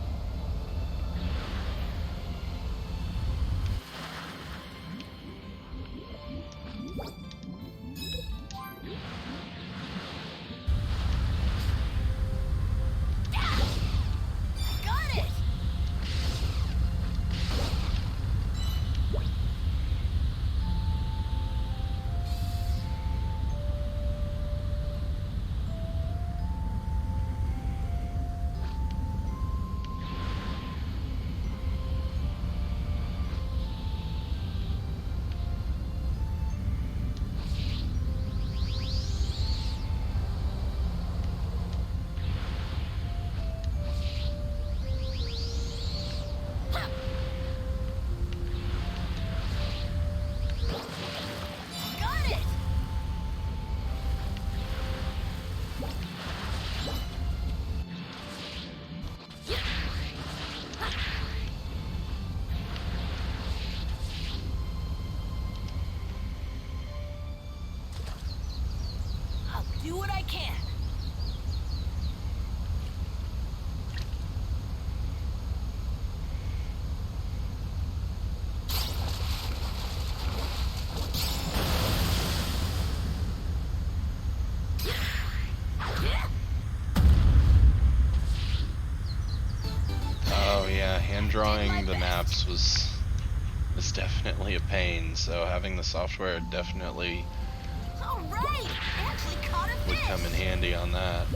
Got it. drawing the maps was definitely a pain, so having the software definitely All right, actually caught a would fish. come in handy on that.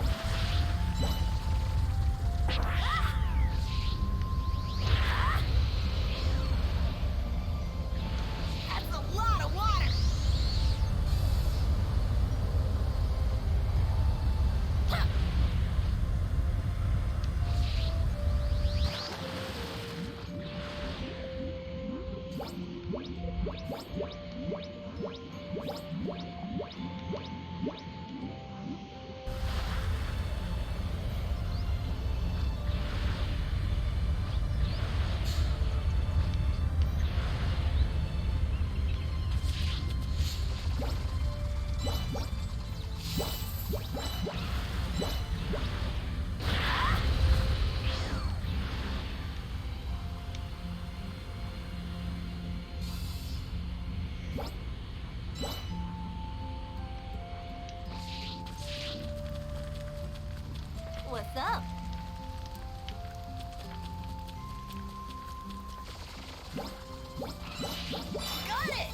That's a lot of water. What's up? Got it!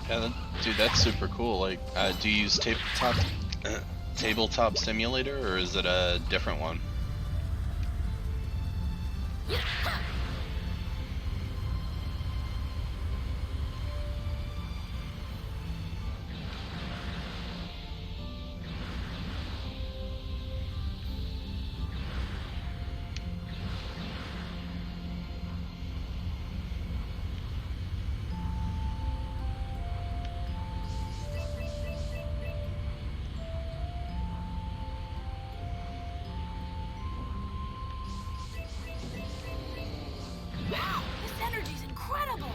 Yeah, dude, that's super cool. Like, do you use tabletop simulator, or is it a different one? Wow, this energy's incredible.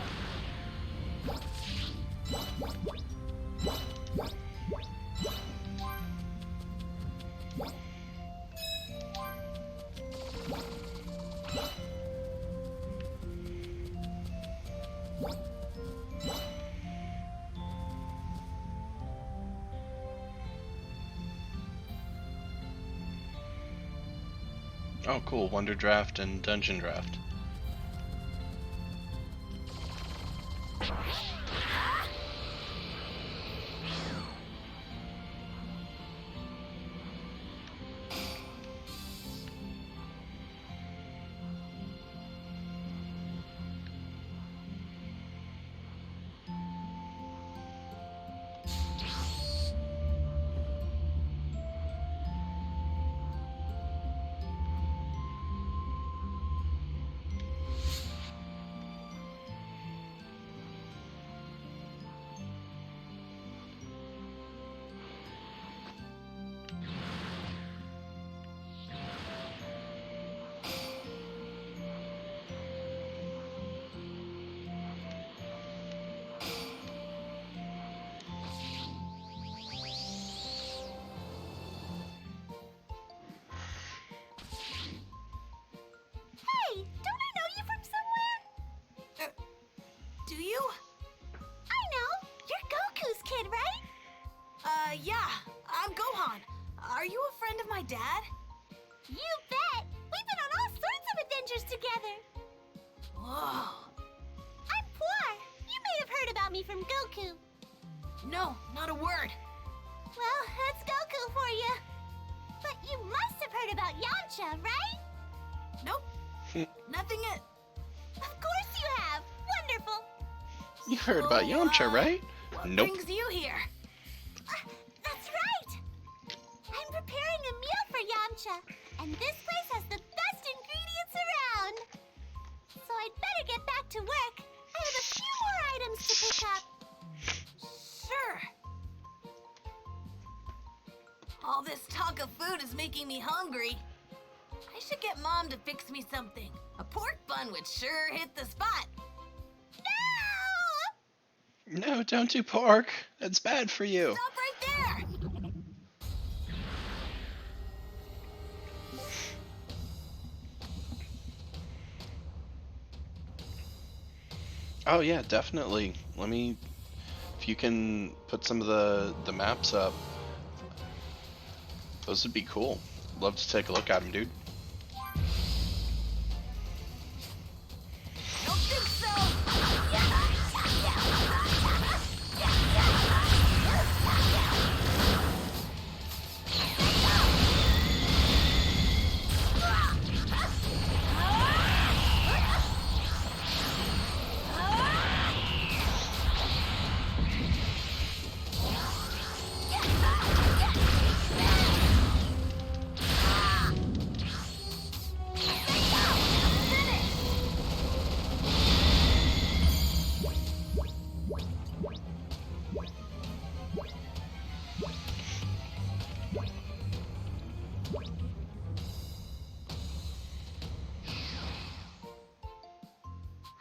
Oh, cool. Wonder Draft and Dungeon Draft. Hey, don't I know you from somewhere? Do you? I know. You're Goku's kid, right? Yeah. I'm Gohan. Are you a friend of my dad? You bet. We've been on all sorts of adventures together. Whoa. I'm Poor. You may have heard about me from Goku. No, not a word. Well, that's Goku for you. But you must have heard about Yamcha, right? Nope. Nothing yet. Of course you have. Wonderful. You heard about Yamcha, right? What Nope. brings you here? That's right. I'm preparing a meal for Yamcha, and this place has the best ingredients around. So I'd better get back to work. I have a few more items to pick up. Sure. All this talk of food is making me hungry. I should get Mom to fix me something. A pork bun would sure hit the spot. No! No, don't do pork. That's bad for you. Stop right there! Oh yeah, definitely. Let me, if you can put some of the maps up, those would be cool. Love to take a look at them, dude. I don't think so.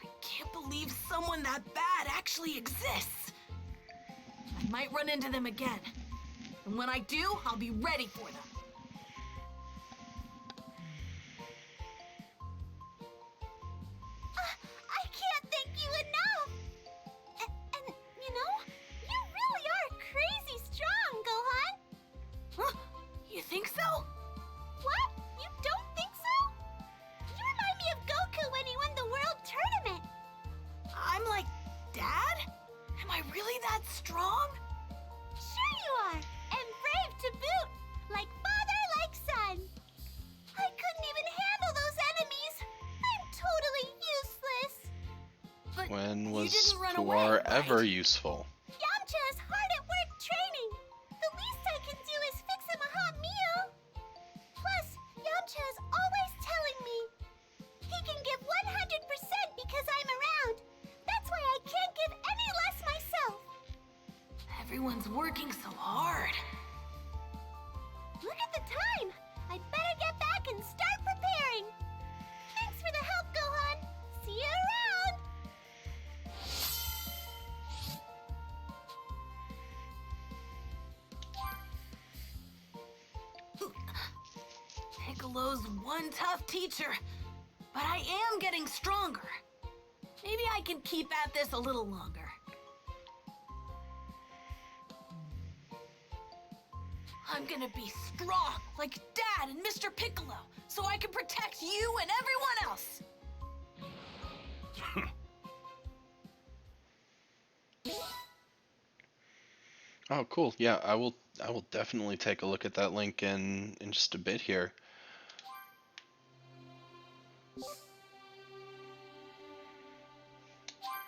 I can't believe someone that bad actually exists. I might run into them again. And when I do, I'll be ready for them. I can't thank you enough. And you know, you really are crazy strong, Gohan. Huh? You think so? What? You don't think so? You remind me of Goku when he won the world tournament. I'm like, Dad? Am I really that strong? Sure you are. And brave to boot. Like father, like son. I couldn't even handle those enemies. I'm totally useless. But When you was didn't run away, Puar right? ever useful? Yamcha is hard at work training. The least I can do is fix him a hot meal. Plus, Yamcha is always telling me he can give 100% because I'm around. That's why I can't give any less myself. Everyone's working so hard. Look at the time. I'd better get back and start preparing. Thanks for the help, Gohan. See you around. Piccolo's one tough teacher, but I am getting stronger. Maybe I can keep at this a little longer. I'm gonna be strong, like Dad and Mr. Piccolo, so I can protect you and everyone else. Oh, cool. Yeah, I will definitely take a look at that link in just a bit here.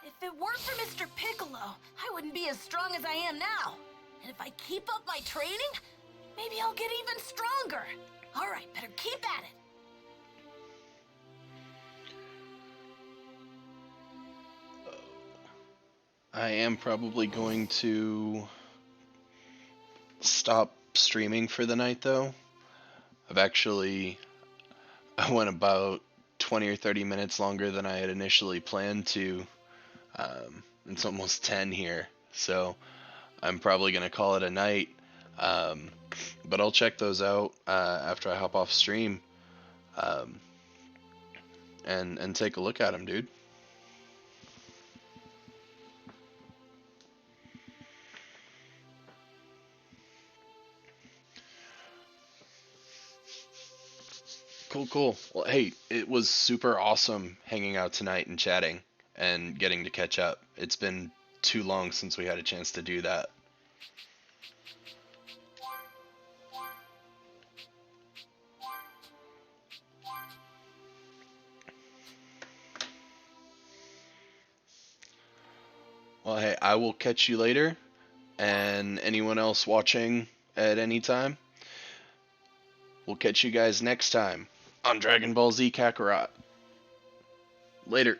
If it weren't for Mr. Piccolo, I wouldn't be as strong as I am now. And if I keep up my training, maybe I'll get even stronger. All right, better keep at it. I am probably going to stop streaming for the night though. I went about 20 or 30 minutes longer than I had initially planned to. It's almost 10 here, so I'm probably going to call it a night. But I'll check those out after I hop off stream and take a look at them, dude. Cool. Well, hey, it was super awesome hanging out tonight and chatting and getting to catch up. It's been too long since we had a chance to do that. Well, hey, I will catch you later, and anyone else watching at any time, we'll catch you guys next time on Dragon Ball Z Kakarot. Later.